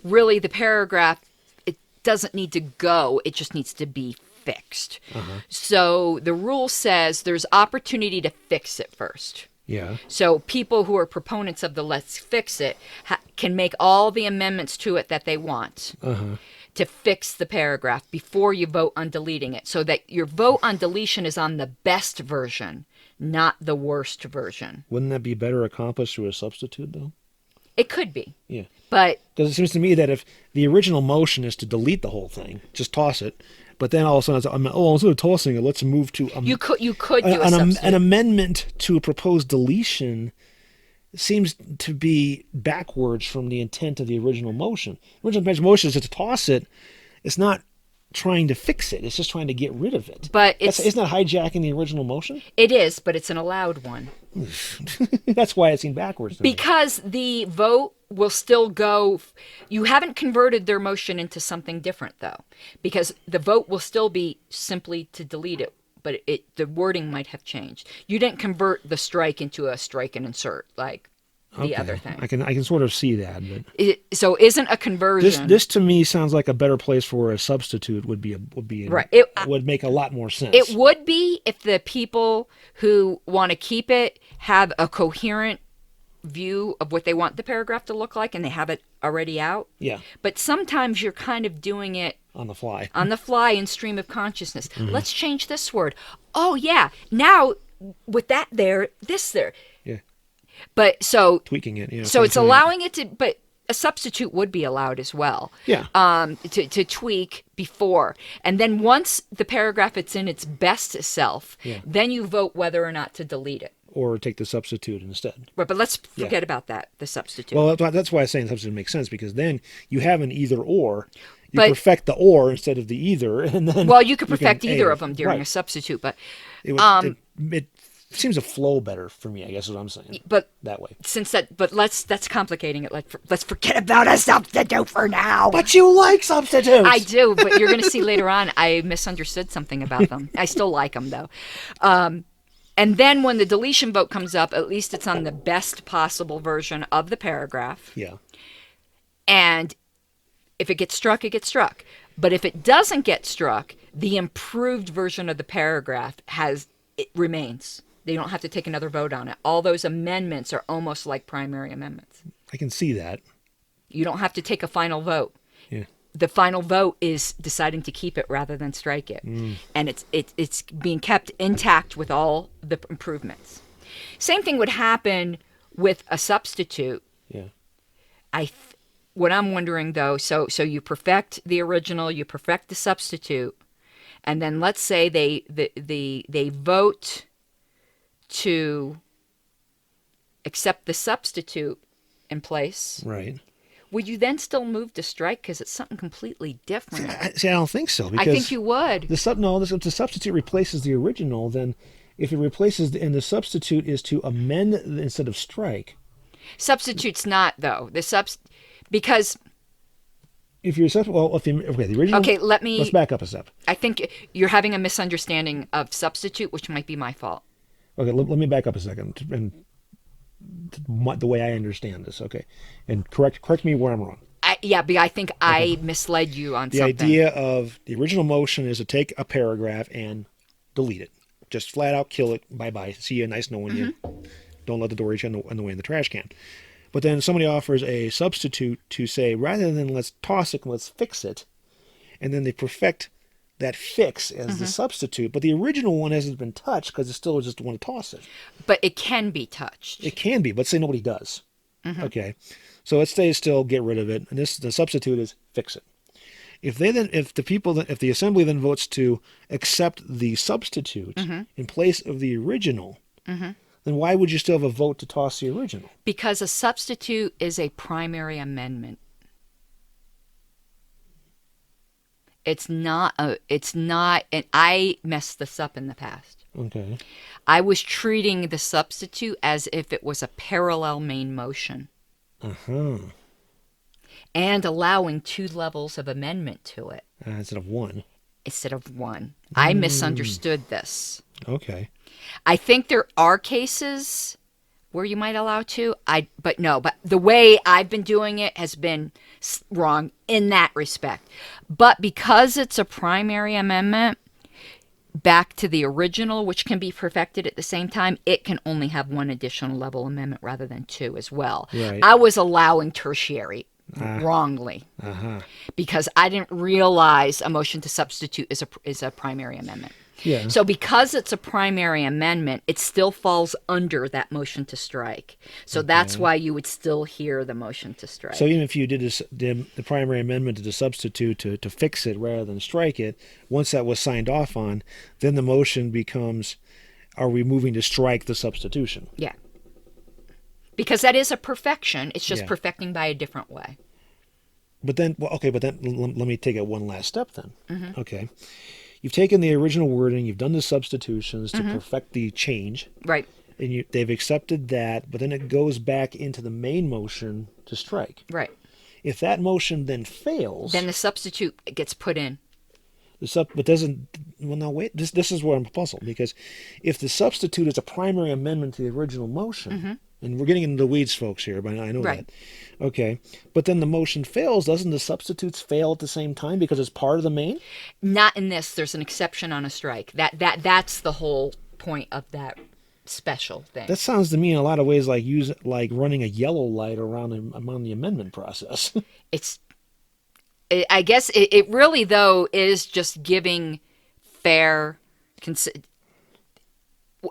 really the paragraph, it doesn't need to go. It just needs to be fixed. So the rule says there's opportunity to fix it first. Yeah. So people who are proponents of the let's fix it can make all the amendments to it that they want to fix the paragraph before you vote on deleting it, so that your vote on deletion is on the best version, not the worst version. Wouldn't that be better accomplished through a substitute, though? It could be. Yeah. But because it seems to me that if the original motion is to delete the whole thing, just toss it, but then all of a sudden it's, instead of tossing it, let's move to you could do a substitute. An amendment to a proposed deletion seems to be backwards from the intent of the original motion. The original motion is to toss it. It's not trying to fix it. It's just trying to get rid of it. But it's not hijacking the original motion? It is, but it's an allowed one. That's why it seemed backwards to me. Because the vote will still go. You haven't converted their motion into something different, though, because the vote will still be simply to delete it, but the wording might have changed. You didn't convert the strike into a strike and insert like the other thing. I can sort of see that, but so isn't a conversion. This to me sounds like a better place for a substitute would be right. Would make a lot more sense. It would be if the people who want to keep it have a coherent view of what they want the paragraph to look like and they have it already out. Yeah. But sometimes you're kind of doing it on the fly. On the fly in stream of consciousness. Let's change this word. Oh yeah. Now with that there, this there. Yeah. But so tweaking it, so it's allowing it to, but a substitute would be allowed as well. Yeah. To tweak before, and then once the paragraph it's in its best self, then you vote whether or not to delete it or take the substitute instead. Right, but let's forget about that. The substitute. Well, that's why I'm saying substitute makes sense, because then you have an either or. You perfect the or instead of the either, and then you could perfect either of them during a substitute, but it seems to flow better for me, I guess is what I'm saying. But that way, that's complicating it. Let's forget about a substitute for now. But you like substitutes. I do, but you're going to see later on I misunderstood something about them. I still like them though. And then when the deletion vote comes up, at least it's on the best possible version of the paragraph. Yeah. And if it gets struck, it gets struck. But if it doesn't get struck, the improved version of the paragraph remains. They don't have to take another vote on it. All those amendments are almost like primary amendments. I can see that. You don't have to take a final vote. Yeah. The final vote is deciding to keep it rather than strike it. And it's being kept intact with all the improvements. Same thing would happen with a substitute. Yeah. What I'm wondering though, so you perfect the original, you perfect the substitute, and then let's say they vote to accept the substitute in place. Right. Would you then still move to strike because it's something completely different? See, I don't think so. Because I think you would. If the substitute replaces the original, then if it replaces and the substitute is to amend instead of strike. Substitute's not though. Because if you're the original. Okay, let's back up a step. I think you're having a misunderstanding of substitute, which might be my fault. Okay, let me back up a second and the way I understand this. Okay, and correct me where I'm wrong. But I think I misled you on the something. The idea of the original motion is to take a paragraph and delete it, just flat out kill it. Bye bye. See you. Nice knowing you. Don't let the door eat you on the way in the trash can. But then somebody offers a substitute to say, rather than let's toss it, let's fix it, and then they perfect that fix as the substitute. But the original one hasn't been touched because it's still just want to toss it. But it can be touched. It can be, but say nobody does. Okay, so it stays still, get rid of it, and the substitute is fix it. If the assembly then votes to accept the substitute in place of the original, then then why would you still have a vote to toss the original? Because a substitute is a primary amendment. It's not, and I messed this up in the past. Okay. I was treating the substitute as if it was a parallel main motion. Uh-huh. And allowing 2 levels of amendment to it. Instead of 1. Instead of 1. I misunderstood this. Okay. I think there are cases where you might allow 2. But the way I've been doing it has been wrong in that respect. But because it's a primary amendment, back to the original, which can be perfected at the same time, it can only have 1 additional level amendment rather than 2 as well. Right. I was allowing tertiary wrongly because I didn't realize a motion to substitute is a primary amendment. Yeah. So because it's a primary amendment, it still falls under that motion to strike. So that's why you would still hear the motion to strike. So even if you did the primary amendment to the substitute to fix it rather than strike it, once that was signed off on, then the motion becomes, are we moving to strike the substitution? Yeah. Because that is a perfection. It's just Yeah. perfecting by a different way. But then let me take it one last step then. Okay. You've taken the original wording, you've done the substitutions to perfect the change. Right. And they've accepted that, but then it goes back into the main motion to strike. Right. If that motion then fails, Then the substitute gets put in. this is where I'm puzzled, because if the substitute is a primary amendment to the original motion, and we're getting into the weeds, folks, here, but I know Right. that. Okay. But then the motion fails, doesn't the substitutes fail at the same time because it's part of the main? Not in this. There's an exception on a strike. That's the whole point of that special thing. That sounds to me in a lot of ways like running a yellow light around the amendment process. I guess it really, though, is just giving fair.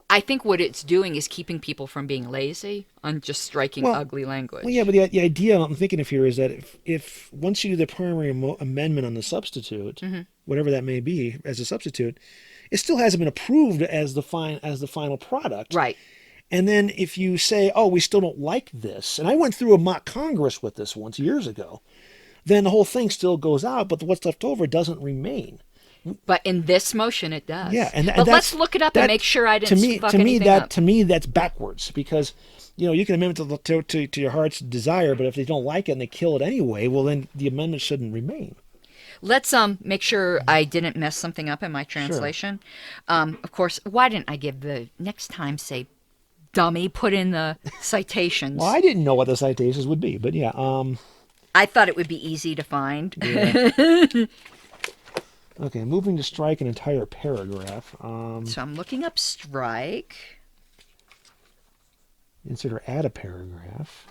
I think what it's doing is keeping people from being lazy on just striking ugly language. Well, yeah, but the idea I'm thinking of here is that if once you do the primary amendment on the substitute, whatever that may be, as a substitute, it still hasn't been approved as the final product. Right. And then if you say, oh, we still don't like this, and I went through a mock Congress with this once years ago, then the whole thing still goes out, but what's left over doesn't remain. But in this motion, it does. Yeah, but let's look it up and make sure I didn't fuck anything up. To me, that's backwards, because you can amend it to your heart's desire, but if they don't like it and they kill it anyway, well, then the amendment shouldn't remain. Let's make sure I didn't mess something up in my translation. Sure. Of course, why didn't I give the next time say, dummy, put in the citations? Well, I didn't know what the citations would be, but yeah. I thought it would be easy to find. Yeah. Okay, moving to strike an entire paragraph. So I'm looking up strike. Insert or add a paragraph.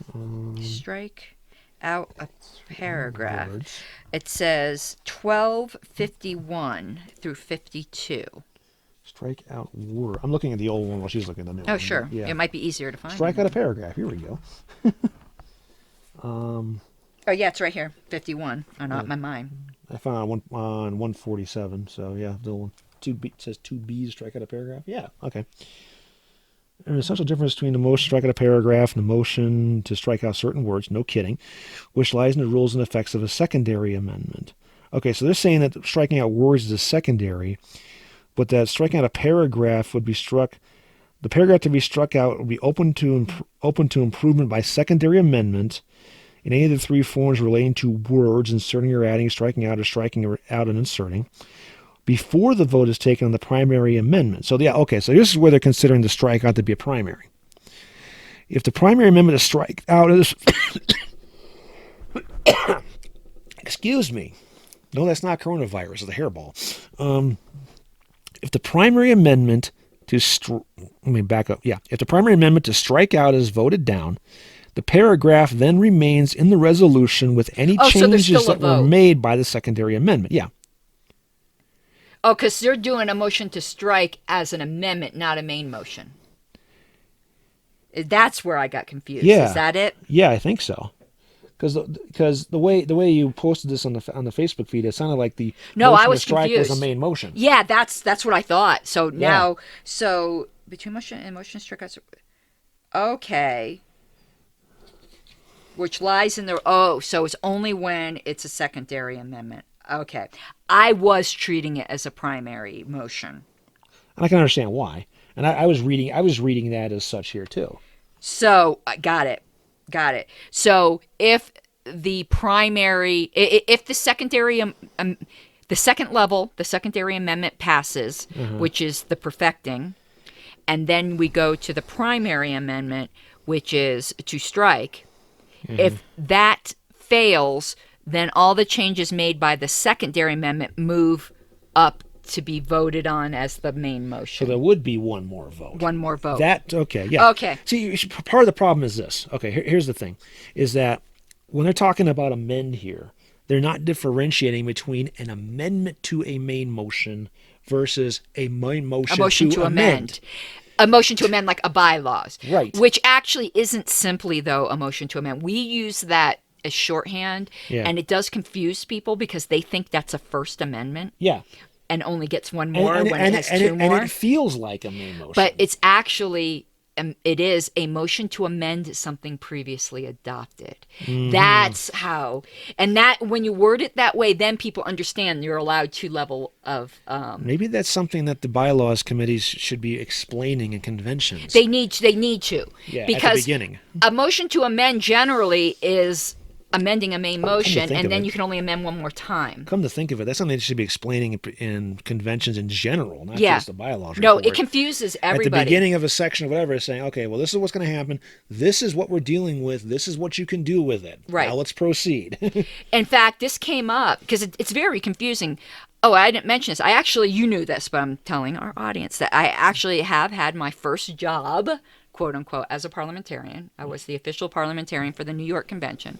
Strike out a paragraph. Words. It says 1251 through 52. Strike out word. I'm looking at the old one while she's looking at the new one. Oh, sure. Yeah. It might be easier to find. Strike out a paragraph. Here we go. Oh, yeah, it's right here. 51. Oh, not my mind. I found one on 147. So yeah, the one 2B says 2B strike out a paragraph. Yeah, okay. There's an essential difference between the motion to strike out a paragraph and the motion to strike out certain words, no kidding, which lies in the rules and effects of a secondary amendment. Okay, so they're saying that striking out words is a secondary, but that striking out a paragraph would be struck. The paragraph to be struck out would be open to improvement by secondary amendment in any of the 3 forms relating to words, inserting or adding, striking out, or striking out and inserting, before the vote is taken on the primary amendment. So yeah, okay, so this is where they're considering the strikeout to be a primary. If the primary amendment to strike out is... Excuse me. No, that's not coronavirus, it's a hairball. If the primary amendment to... Let me back up. Yeah, if the primary amendment to strike out is voted down, the paragraph then remains in the resolution with any changes that were made by the secondary amendment. Yeah. Oh, because they're doing a motion to strike as an amendment, not a main motion. That's where I got confused. Yeah. Is that it? Yeah, I think so. Because the way you posted this on the Facebook feed, it sounded like the I was to strike confused. was a main motion. Yeah, that's what I thought. So now, between motion and motion to strike out. Okay. Which lies in the... so it's only when it's a secondary amendment. Okay. I was treating it as a primary motion. And I can understand why. And I was reading that as such here too. So, got it. So, if the primary... If the secondary... the second level, the secondary amendment passes, which is the perfecting, and then we go to the primary amendment, which is to strike. If that fails, then all the changes made by the secondary amendment move up to be voted on as the main motion. So there would be one more vote. One more vote. Okay, yeah. Okay. See, part of the problem is this. Okay, here's the thing, is that when they're talking about amend here, they're not differentiating between an amendment to a main motion versus a main motion, to amend. A motion to amend, like a bylaws. Right. Which actually isn't simply, though, a motion to amend. We use that as shorthand, and it does confuse people because they think that's a First Amendment. Yeah. And only gets one more when it has two more. And it feels like a main motion. But it's actually... it is a motion to amend something previously adopted. That's how, and that when you word it that way, then people understand you're allowed two level of. Maybe that's something that the bylaws committees should be explaining in conventions. They need to. Yeah, because at the beginning. A motion to amend generally is amending a main motion, and then it. you can only amend one more time. Come to think of it, that's something they should be explaining in conventions in general, not just the bylaws. No, report. it confuses everybody. At the beginning of a section of whatever, it's saying, okay, well, this is what's going to happen. This is what we're dealing with. This is what you can do with it. Right. Now let's proceed. In fact, this came up because it's very confusing. Oh, I didn't mention this. You knew this, but I'm telling our audience that I actually have had my first job, quote unquote, as a parliamentarian. I was the official parliamentarian for the New York Convention.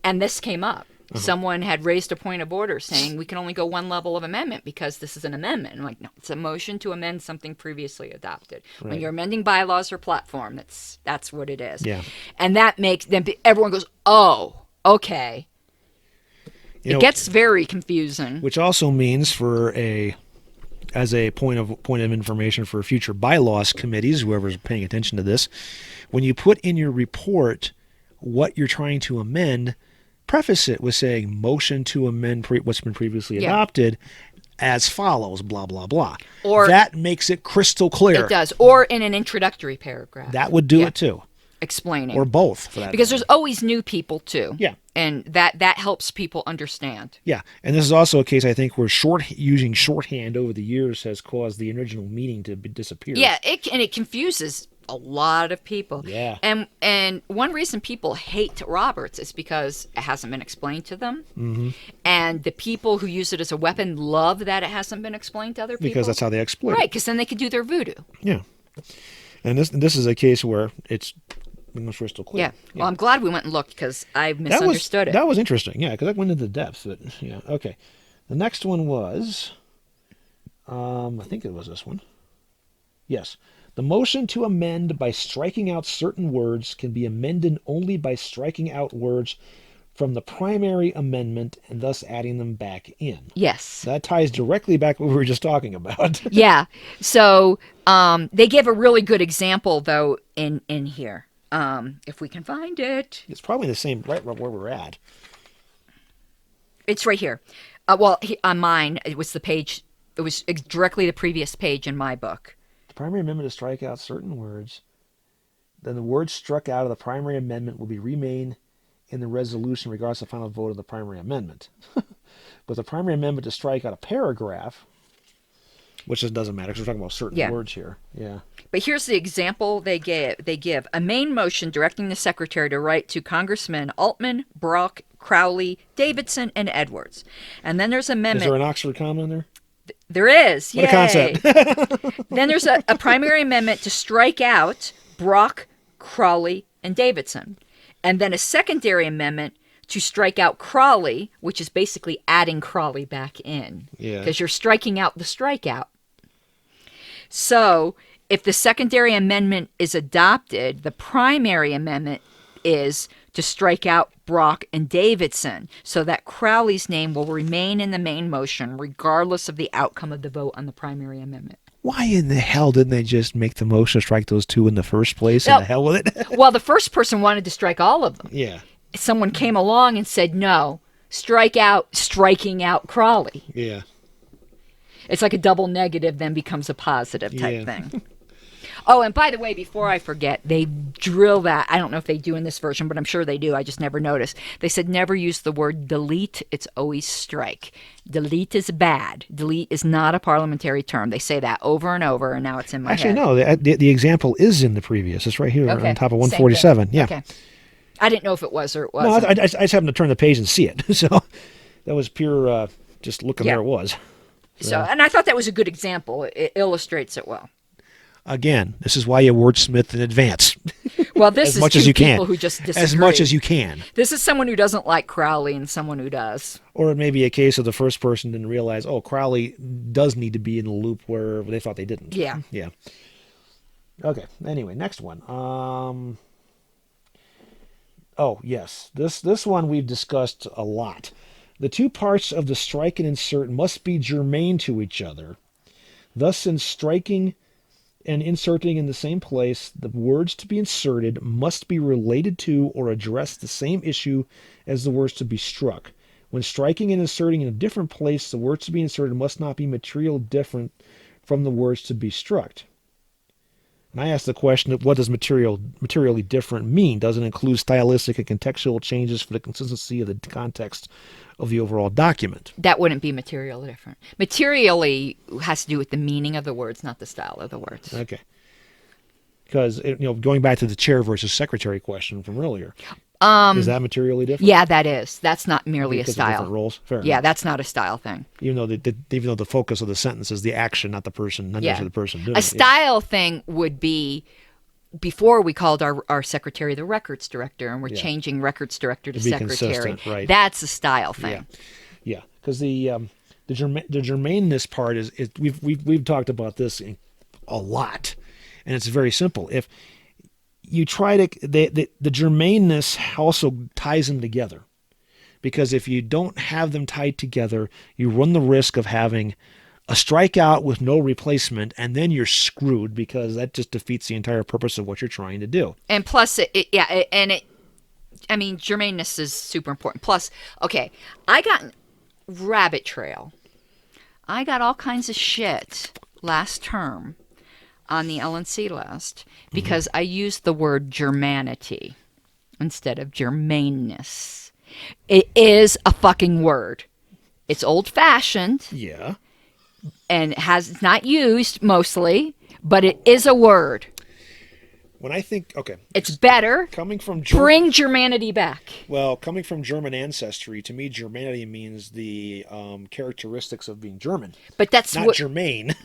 And this came up. Someone had raised a point of order saying we can only go one level of amendment because this is an amendment. I'm like, no, it's a motion to amend something previously adopted. Right. When you're amending bylaws or platform, that's what it is. Yeah. And that makes then everyone goes, oh, okay. It gets very confusing. Which also means as a point of information for future bylaws committees, whoever's paying attention to this, when you put in your report what you're trying to amend, preface it with saying motion to amend what's been previously adopted as follows, blah, blah, blah. Or that makes it crystal clear. It does. Or in an introductory paragraph. That would do it too. Explaining. Or both, for that because matter. there's always new people too. Yeah. And that helps people understand. Yeah. And this is also a case, I think, where using shorthand over the years has caused the original meaning to disappear. Yeah, it confuses a lot of people. Yeah. And one reason people hate Roberts is because it hasn't been explained to them. And the people who use it as a weapon love that it hasn't been explained to other people. Because that's how they exploit it. Right, because then they can do their voodoo. Yeah. And this is a case where it's crystal clear. Yeah. Well, I'm glad we went and looked because I misunderstood it. That was interesting. Yeah, because that went into depth. But yeah, okay. The next one was, I think it was this one. Yes. The motion to amend by striking out certain words can be amended only by striking out words from the primary amendment and thus adding them back in. Yes. That ties directly back to what we were just talking about. Yeah. So they give a really good example, though, in here. If we can find it. It's probably the same right where we're at. It's right here. On mine, it was the page. It was directly the previous page in my book. The primary amendment to strike out certain words. Then the words struck out of the primary amendment will be remain in the resolution regardless of the final vote of the primary amendment. But the primary amendment to strike out a paragraph, which just doesn't matter because we're talking about certain words here. Yeah. But here's the example they give. A main motion directing the secretary to write to Congressmen Altman, Brock, Crowley, Davidson, and Edwards. And then there's amendment. Is there an Oxford comma in there? There is. What a concept. Then there's a primary amendment to strike out Brock, Crowley, and Davidson. And then a secondary amendment to strike out Crowley, which is basically adding Crowley back in. Yeah. Because you're striking out the strikeout. So if the secondary amendment is adopted, the primary amendment is to strike out Brock and Davidson so that Crowley's name will remain in the main motion regardless of the outcome of the vote on the primary amendment. why in the hell didn't they just make the motion to strike those two in the first place? No. And the hell with it. Well, the first person wanted to strike all of them. Yeah. Someone came along and said, no, striking out Crawley. Yeah. It's like a double negative then becomes a positive type Yeah. thing. Oh, and by the way, before I forget, they drill that. I don't know if they do in this version, but I'm sure they do. I just never noticed. They said never use the word delete. It's always strike. Delete is bad. Delete is not a parliamentary term. They say that over and over, and now it's in my Actually, head. no. The example is in the previous. It's right here Okay. on top of Same 147. thing. Yeah. Okay. I didn't know if it was or it No, wasn't. I just happened to turn the page and see it. So that was pure just looking Yeah. there it was. So, and I thought that was a good example. It illustrates it well. Again, this is why you wordsmith in advance. Well, this As is much two as you people can. who just disagree. As much as you can. This is someone who doesn't like Crowley and someone who does. Or it may be a case of the first person didn't realize, oh, Crowley does need to be in the loop where they thought they didn't. Yeah. Yeah. Okay. Anyway, next one. Oh, yes. This one we've discussed a lot. The two parts of the strike and insert must be germane to each other. Thus, in striking and inserting in the same place, the words to be inserted must be related to or address the same issue as the words to be struck. When striking and inserting in a different place, the words to be inserted must not be material different from the words to be struck. And I asked the question of what does materially different mean? Does it include stylistic and contextual changes for the consistency of the context of the overall document? That wouldn't be materially different. Materially has to do with the meaning of the words, not the style of the words. Okay. Because, going back to the chair versus secretary question from earlier, is that materially different? Yeah, that is. That's not merely Because a of different style. roles? Fair Yeah, enough. that's not a style thing. Even though the focus of the sentence is the action, not the person, not necessarily the person doing A it. style thing would be, before we called our secretary the records director, and we're changing records director to be secretary. consistent, right. That's a style thing. Yeah, because the germaneness part is we've talked about this a lot, and it's very simple. If you try to the germaneness also ties them together, because if you don't have them tied together, you run the risk of having a strikeout with no replacement, and then you're screwed because that just defeats the entire purpose of what you're trying to do. And plus, germaneness is super important. Plus, okay, I got rabbit trail. I got all kinds of shit last term on the LNC list because I used the word germanity instead of germaneness. It is a fucking word. It's old-fashioned. Yeah. And it's not used mostly, but it is a word. When I think, okay, It's better. coming from Bring Germanity back. Well, coming from German ancestry, to me, Germanity means the characteristics of being German, But that's not what. Germain.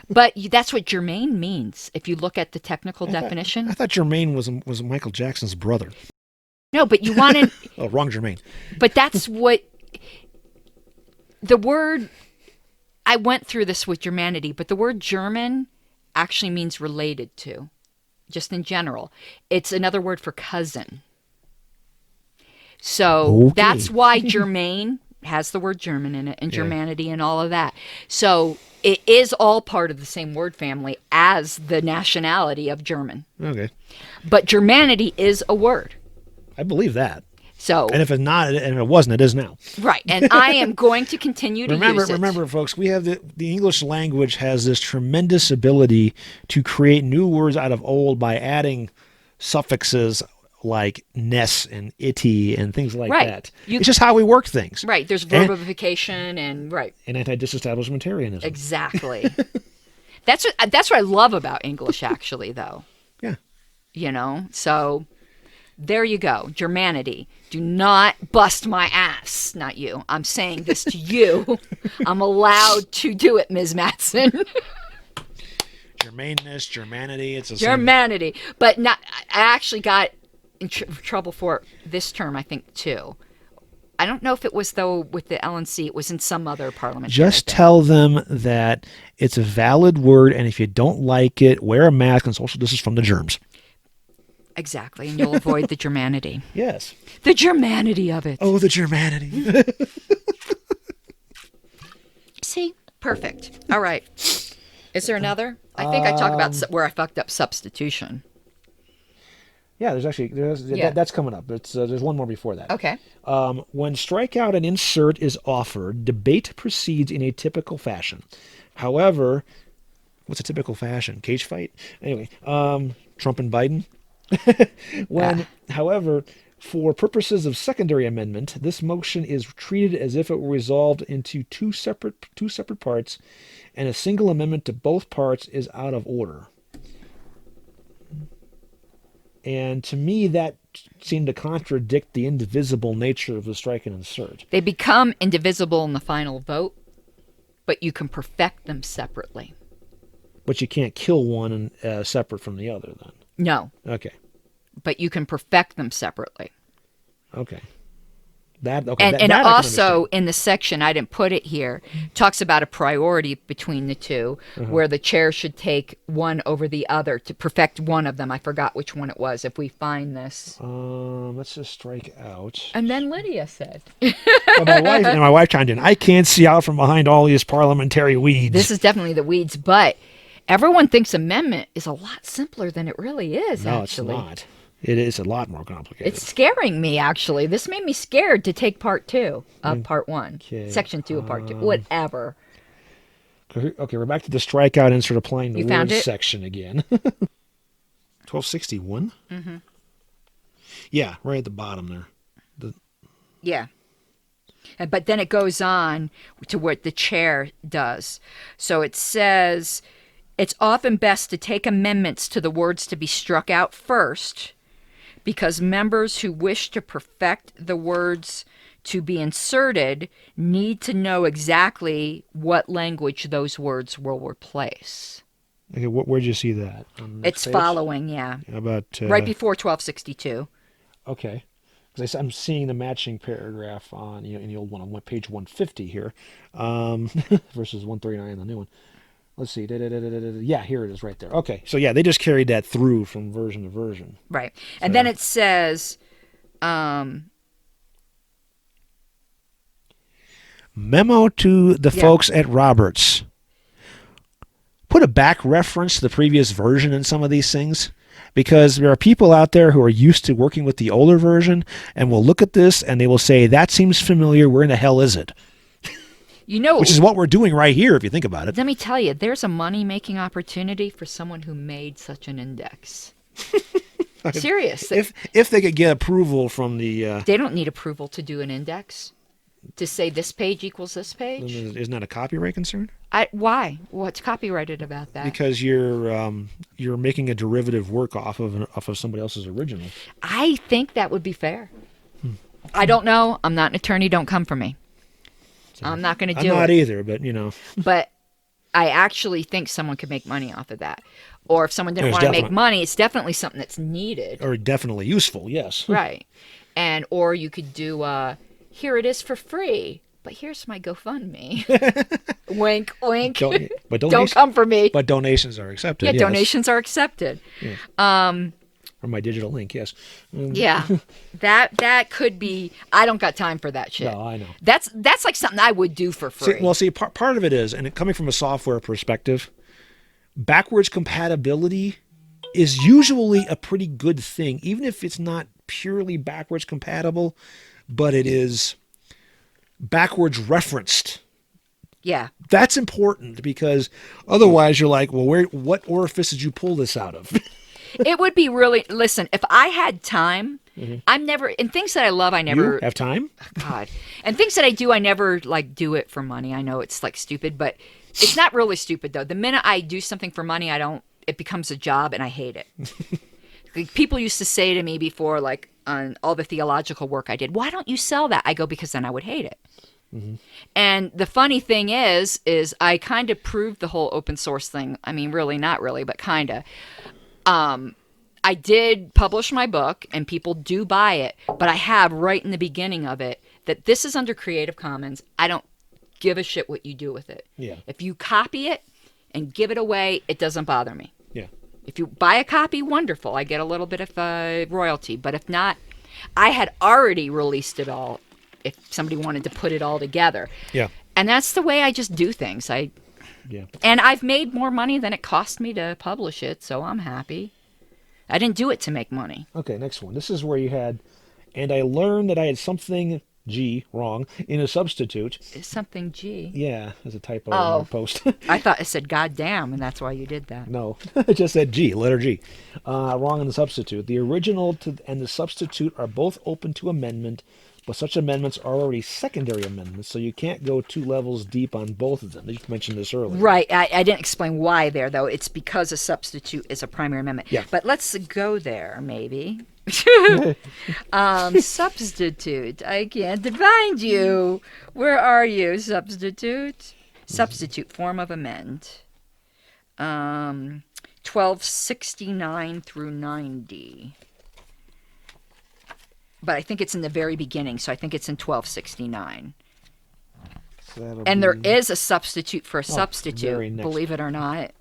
But that's what germane means. If you look at the technical definition. I thought Germain was Michael Jackson's brother. No, but you want to. Oh, wrong Germain. But that's what the word. I went through this with Germanity, but the word German actually means related to, just in general. It's another word for cousin. So Okay. that's why Germain has the word German in it, and Germanity and all of that. So it is all part of the same word family as the nationality of German. Okay, But Germanity is a word. I believe that. So And if it's not, and if it wasn't, it is now. right, and I am going to continue to use it. Remember, folks, we have the English language has this tremendous ability to create new words out of old by adding suffixes like ness and itty and things like Right. that. You- It's just how we work things. Right, there's verbification and right, And anti-disestablishmentarianism. exactly. That's what I love about English, actually, though. Yeah. So there you go, Germanity. Do not bust my ass, not you. I'm saying this to you. I'm allowed to do it, Ms. Matson. Germaneness, Germanity, it's the same. Germanity, but not. I actually got in trouble for it this term, I think, too. I don't know if it was, though, with the LNC. It was in some other parliament. Just tell them that it's a valid word, and if you don't like it, wear a mask and social distance from the germs. Exactly, and you'll avoid the Germanity. Yes. The Germanity of it. Oh, the Germanity. See? Perfect. All right. Is there another? I think I talk about where I fucked up substitution. Yeah, that's coming up. There's one more before that. Okay. When strikeout and insert is offered, debate proceeds in a typical fashion. However, what's a typical fashion? Cage fight? Anyway, Trump and Biden. However, for purposes of secondary amendment, this motion is treated as if it were resolved into two separate parts, and a single amendment to both parts is out of order. And to me, that seemed to contradict the indivisible nature of the strike and insert. They become indivisible in the final vote, but you can perfect them separately. But you can't kill one separate from the other, then? No. Okay. But you can perfect them separately. Okay. And also in the section, I didn't put it here, talks about a priority between the two, where the chair should take one over the other to perfect one of them. I forgot which one it was. If we find this, let's just strike out. And then Lydia said, my wife chimed in. I can't see out from behind all these parliamentary weeds. This is definitely the weeds, but everyone thinks amendment is a lot simpler than it really is. No, actually. It's not. It is a lot more complicated. It's scaring me, actually. This made me scared to take part 2 of part 1. Okay. Section 2 of part 2. Whatever. Okay, we're back to the strikeout and sort of applying the words section again. 1261? Mm-hmm. Yeah, right at the bottom there. Yeah. But then it goes on to what the chair does. So it says, it's often best to take amendments to the words to be struck out first, because members who wish to perfect the words to be inserted need to know exactly what language those words will replace. Okay, where'd you see that? It's page? Following, yeah. About right before 1262. Okay, because I'm seeing the matching paragraph in the old one on page 150 here, versus 139 in the new one. Let's see. Yeah, here it is right there. Okay. So, yeah, they just carried that through from version to version. Right. And then it says... Memo to the folks at Roberts. Put a back reference to the previous version in some of these things, because there are people out there who are used to working with the older version and will look at this and they will say, that seems familiar. Where in the hell is it? Which is what we're doing right here, if you think about it. Let me tell you, there's a money-making opportunity for someone who made such an index. Serious. If they could get approval from the... They don't need approval to do an index. To say this page equals this page. Isn't that a copyright concern? Why? What's copyrighted about that? Because you're making a derivative work off of somebody else's original. I think that would be fair. I don't know. I'm not an attorney. Don't come for me. I'm not going to do it. I'm not either, but But I actually think someone could make money off of that. Or if someone didn't want to make money, it's definitely something that's needed. Or definitely useful, yes. Right. Or you could do, here it is for free, but here's my GoFundMe. Wink, wink. Don't come for me. But donations are accepted. Yeah, yes. Donations are accepted. Yeah. Or my digital link, yes. Yeah, that could be. I don't got time for that shit. No, I know. That's like something I would do for free. See, part of it is, and coming from a software perspective, backwards compatibility is usually a pretty good thing, even if it's not purely backwards compatible, but it is backwards referenced. Yeah. That's important, because otherwise you're like, well, what orifice did you pull this out of? It would be really, listen, if I had time, I'm never, in things that I love, I never. You have time? Oh, God. And things that I do, I never do it for money. I know it's stupid, but it's not really stupid though. The minute I do something for money, it becomes a job and I hate it. People used to say to me before, on all the theological work I did, why don't you sell that? I go, because then I would hate it. Mm-hmm. And the funny thing is I kind of proved the whole open source thing. I mean, really, not really, but kind of. I did publish my book and people do buy it, but I have right in the beginning of it that this is under Creative Commons. I don't give a shit what you do with it. Yeah. If you copy it and give it away, it doesn't bother me. Yeah. If you buy a copy, wonderful. I get a little bit of royalty. But if not, I had already released it all if somebody wanted to put it all together. Yeah. And that's the way I just do things. Yeah. And I've made more money than it cost me to publish it, so I'm happy. I didn't do it to make money. Okay, next one. This is where you had, and I learned that I had something G wrong in a substitute. Is something G? Yeah, there's a typo Oh. in your post. I thought it said goddamn, and that's why you did that. No, it just said G, letter G. Wrong in the substitute. The original and the substitute are both open to amendment, but such amendments are already secondary amendments, so you can't go 2 levels deep on both of them. You mentioned this earlier. Right. I didn't explain why there, though. It's because a substitute is a primary amendment. Yeah. But let's go there, maybe. Substitute. I can't find you. Where are you, substitute? Substitute, form of amend. 1269 through 90. But I think it's in the very beginning, so I think it's in 1269. So And there is a substitute for a very substitute, next. believe it or not,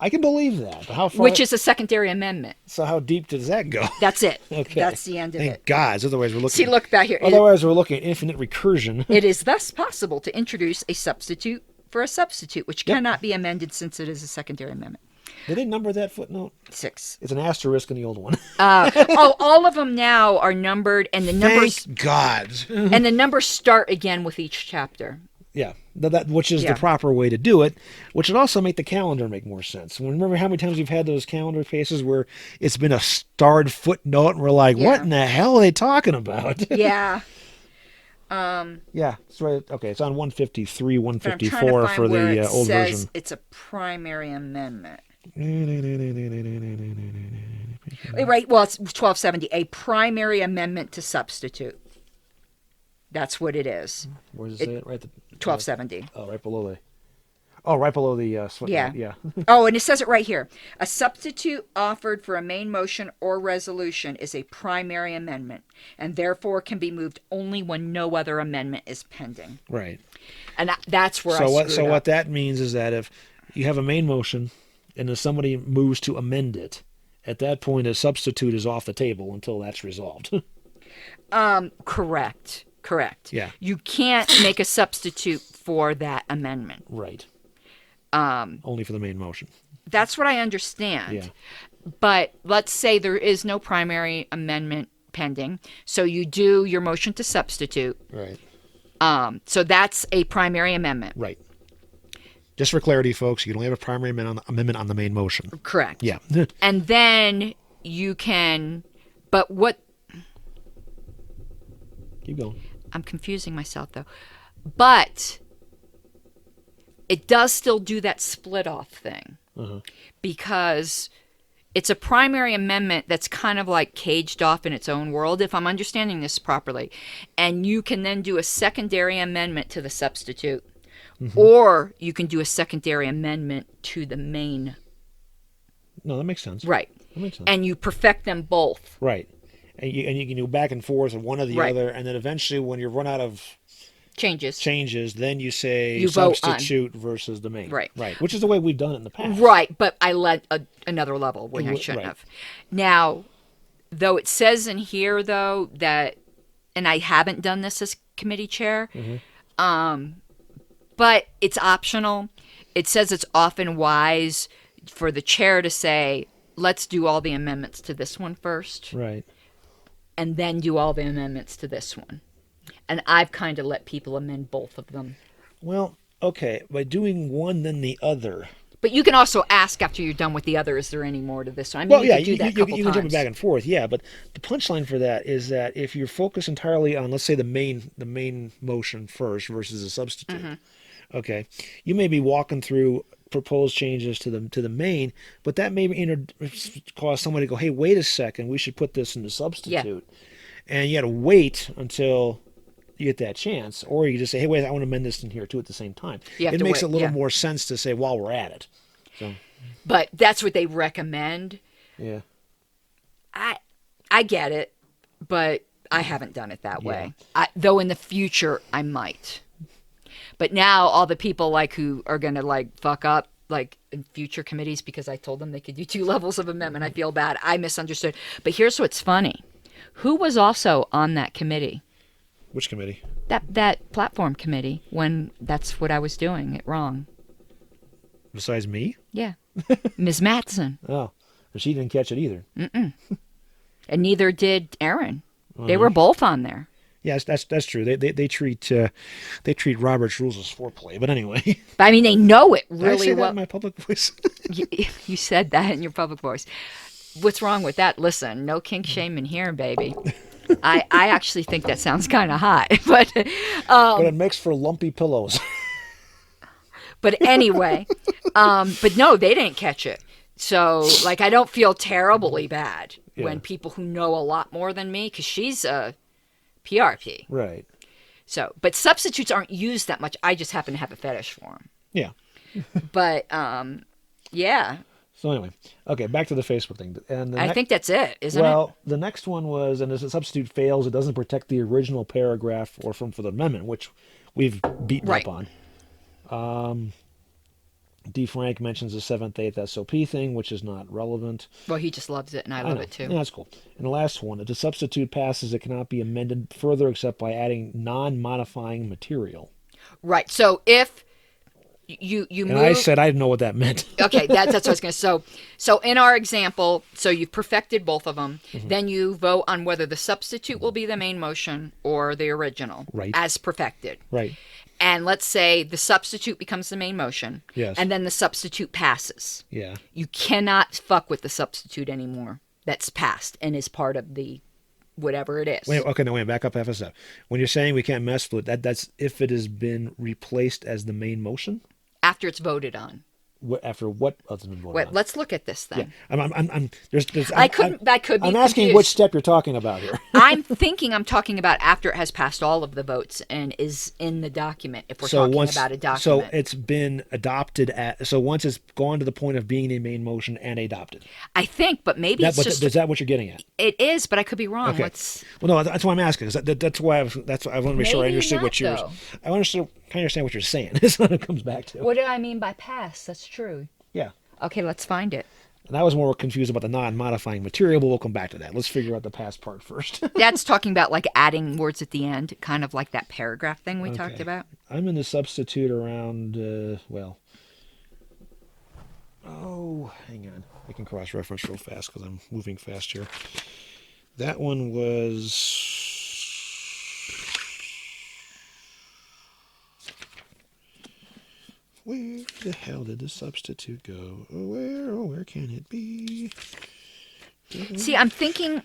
I can believe that. But how far? which is a secondary amendment. So how deep does that go? That's it. Okay. That's the end of Thank it. God. Otherwise, we're looking. See, look back here. Otherwise, we're looking at infinite recursion. It is thus possible to introduce a substitute for a substitute, which cannot be amended since it is a secondary amendment. Did they number that footnote? 6. It's an asterisk in the old one. All of them now are numbered, and the numbers Thank God. and the numbers start again with each chapter. Yeah, which is Yeah. the proper way to do it, which would also make the calendar make more sense. Remember how many times we've had those calendar cases where it's been a starred footnote and we're like, Yeah. what in the hell are they talking about? Yeah. Yeah, it's right. Okay, it's on 153, But I'm trying to 154 find for where the it old says version. it's a primary amendment. Right. Well, it's 1270, a primary amendment to substitute. That's what it is. Where does it say it? Right. 1270. Oh, right below the. Oh, right below the. Yeah. Yeah. Oh, and it says it right here. A substitute offered for a main motion or resolution is a primary amendment, and therefore can be moved only when no other amendment is pending. Right. And that's where What that means is that if you have a main motion and then somebody moves to amend it, at that point a substitute is off the table until that's resolved. Correct. Yeah. You can't make a substitute for that amendment. Right. Only for the main motion. That's what I understand. Yeah. But let's say there is no primary amendment pending, so you do your motion to substitute. Right. So that's a primary amendment. Right. Just for clarity, folks, you can only have a primary amendment on the main motion. Correct. Yeah. And then you can, but what, Keep going. I'm confusing myself though, but it does still do that split off thing because it's a primary amendment that's kind of like caged off in its own world, if I'm understanding this properly. And you can then do a secondary amendment to the substitute, or you can do a secondary amendment to the main. No, that makes sense. Right. That makes sense. And you perfect them both. Right. And you can go back and forth of one or the Right. other, and then eventually when you run out of Changes. then you say You vote on. substitute versus the main. Right. Right. Which is the way we've done it in the past. Right, but I led another level when I shouldn't Right. have. Now, though it says in here, though, that, and I haven't done this as committee chair, but it's optional. It says it's often wise for the chair to say, let's do all the amendments to this one first, Right. and then do all the amendments to this one. And I've kind of let people amend both of them. Well, okay. By doing one, then the other. But you can also ask after you're done with the other, is there any more to this? I mean, Well, you yeah, could do that a you couple can jump times. it back and forth, yeah. But the punchline for that is that if you're focused entirely on, let's say, the main motion first versus a substitute, okay, you may be walking through proposed changes to the main, but that may cause somebody to go, hey, wait a second, we should put this in the substitute, and you got to wait until you get that chance, or you just say, hey, wait, I want to amend this in here too at the same time. You have It to makes wait, a little yeah. more sense to say while we're at it. So But that's what they recommend. yeah. I get it, but I haven't done it that way. Though in the future I might. But now all the people like who are gonna like fuck up like in future committees because I told them they could do 2 levels of amendment. I feel bad. I misunderstood. But here's what's funny. Who was also on that committee? Which committee? That platform committee when that's what I was doing it wrong. Besides me? Yeah. Ms. Matson. Oh, and she didn't catch it either. And neither did Aaron. They were both on there. Yes, that's true. They treat Robert's rules as foreplay. But anyway, But I mean, they know it did I really say well. that in my public voice? You said that in your public voice. What's wrong with that? Listen, no kink shaming here, baby. I actually think that sounds kind of hot, but But it makes for lumpy pillows. anyway, but no, they didn't catch it. So like, I don't feel terribly bad when people who know a lot more than me, because she's a PRP. Right. So, but substitutes aren't used that much. I just happen to have a fetish for them. Yeah. But yeah, So anyway, okay, back to the Facebook thing. And I think that's it, isn't it? well, the next one was, and as a substitute fails, it doesn't protect the original paragraph or for the amendment, which we've beaten Right. up on. D. Frank mentions the 7th, 8th SOP thing, which is not relevant. Well, he just loves it, and I love know. it too. Yeah, that's cool. And the last one, if the substitute passes, it cannot be amended further except by adding non-modifying material. Right. So if you And move, I said I didn't know what that meant. okay, that's what I was going to. So in our example, so you've perfected both of them. Then you vote on whether the substitute will be the main motion or the original, Right. as perfected. Right. And let's say the substitute becomes the main motion. Yes. And then the substitute passes. Yeah. You cannot fuck with the substitute anymore. That's passed and is part of the whatever it is. Wait, back up half a step. When you're saying we can't mess with it, that's if it has been replaced as the main motion? After it's voted on. After what other than voted Wait, on? let's look at this then. I could be I'm asking confused. which step you're talking about here. I'm thinking I'm talking about after it has passed all of the votes and is in the document, if we're talking about a document. So it's been adopted so once it's gone to the point of being a main motion and adopted. I think, but maybe it's just... Is that what you're getting at? It is, but I could be wrong. Okay. Let's... Well, no, that's why I'm asking. That's why I want to make sure I Maybe understood not, what you're. though. I want to kind of understand what you're saying. That's what it comes back to. What do I mean by pass? That's true. Yeah. Okay, let's find it. And I was more confused about the non-modifying material, but we'll come back to that. Let's figure out the past part first. That's talking about like adding words at the end, kind of like that paragraph thing we talked about. I'm in the substitute around, hang on. I can cross-reference real fast because I'm moving fast here. That one was... Where the hell did the substitute go? Where can it be? See, I'm thinking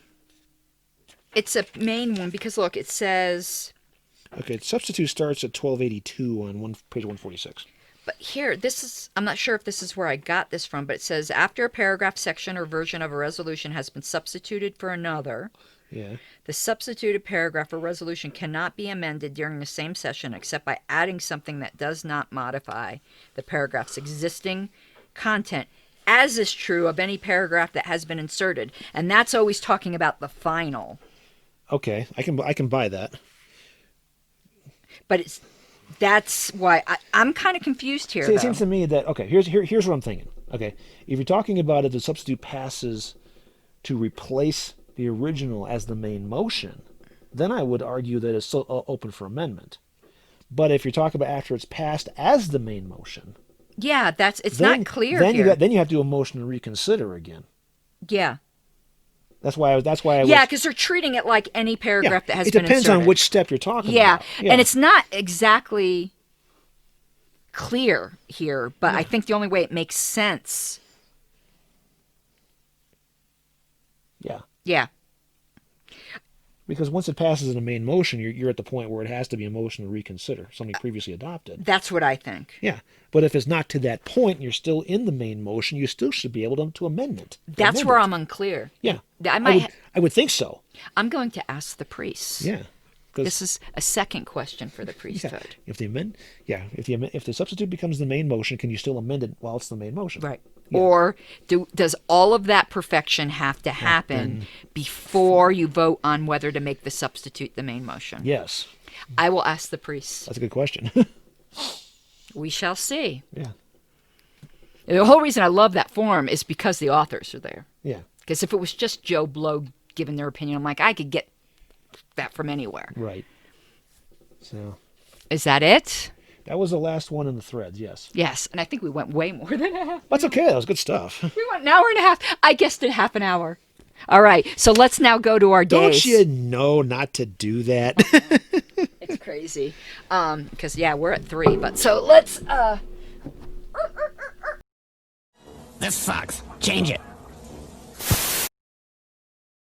it's a main one because look, it says... Okay, substitute starts at 1282 on page 146. But here, this is, I'm not sure if this is where I got this from, but it says, after a paragraph, section, or version of a resolution has been substituted for another, Yeah. the substituted paragraph or resolution cannot be amended during the same session except by adding something that does not modify the paragraph's existing content, as is true of any paragraph that has been inserted. And that's always talking about the final. Okay, I can buy that. But that's why I'm kind of confused here. See, it though. seems to me that here's what I'm thinking. Okay, if you're talking about it, the substitute passes to replace the original as the main motion, then I would argue that it's still open for amendment. But if you're talking about after it's passed as the main motion, yeah, it's not clear then here. Then you have to do a motion to reconsider again. Yeah. That's why I Yeah, because they're treating it like any paragraph that has been inserted. It depends on inserted. which step you're talking Yeah, about. Yeah, and it's not exactly clear here, but I think the only way it makes sense. Yeah. Yeah. Because once it passes in a main motion, you're at the point where it has to be a motion to reconsider something previously adopted. That's what I think. Yeah, but if it's not to that point, and you're still in the main motion, you still should be able to amend it. That's where I'm unclear. Yeah, I would think so. I'm going to ask the priests. Yeah, This is a second question for the yeah, priesthood. if the substitute becomes the main motion, can you still amend it while it's the main motion? Right. Yeah. Or does all of that perfection have to happen before you vote on whether to make the substitute the main motion? Yes, I will ask the priests. that's a good question. We shall see. Yeah, The whole reason I love that forum is because the authors are there. yeah, Because if it was just Joe Blow giving their opinion, I'm like, I could get that from anywhere. right. So Is that it? That was the last one in the threads, yes. Yes, and I think we went way more than a half. That's okay. That was good stuff. We went an hour and a half. I guessed it half an hour. All right, so let's now go to our days. Don't you know not to do that? It's crazy. Because, yeah, we're at 3. But so let's... This sucks. Change it.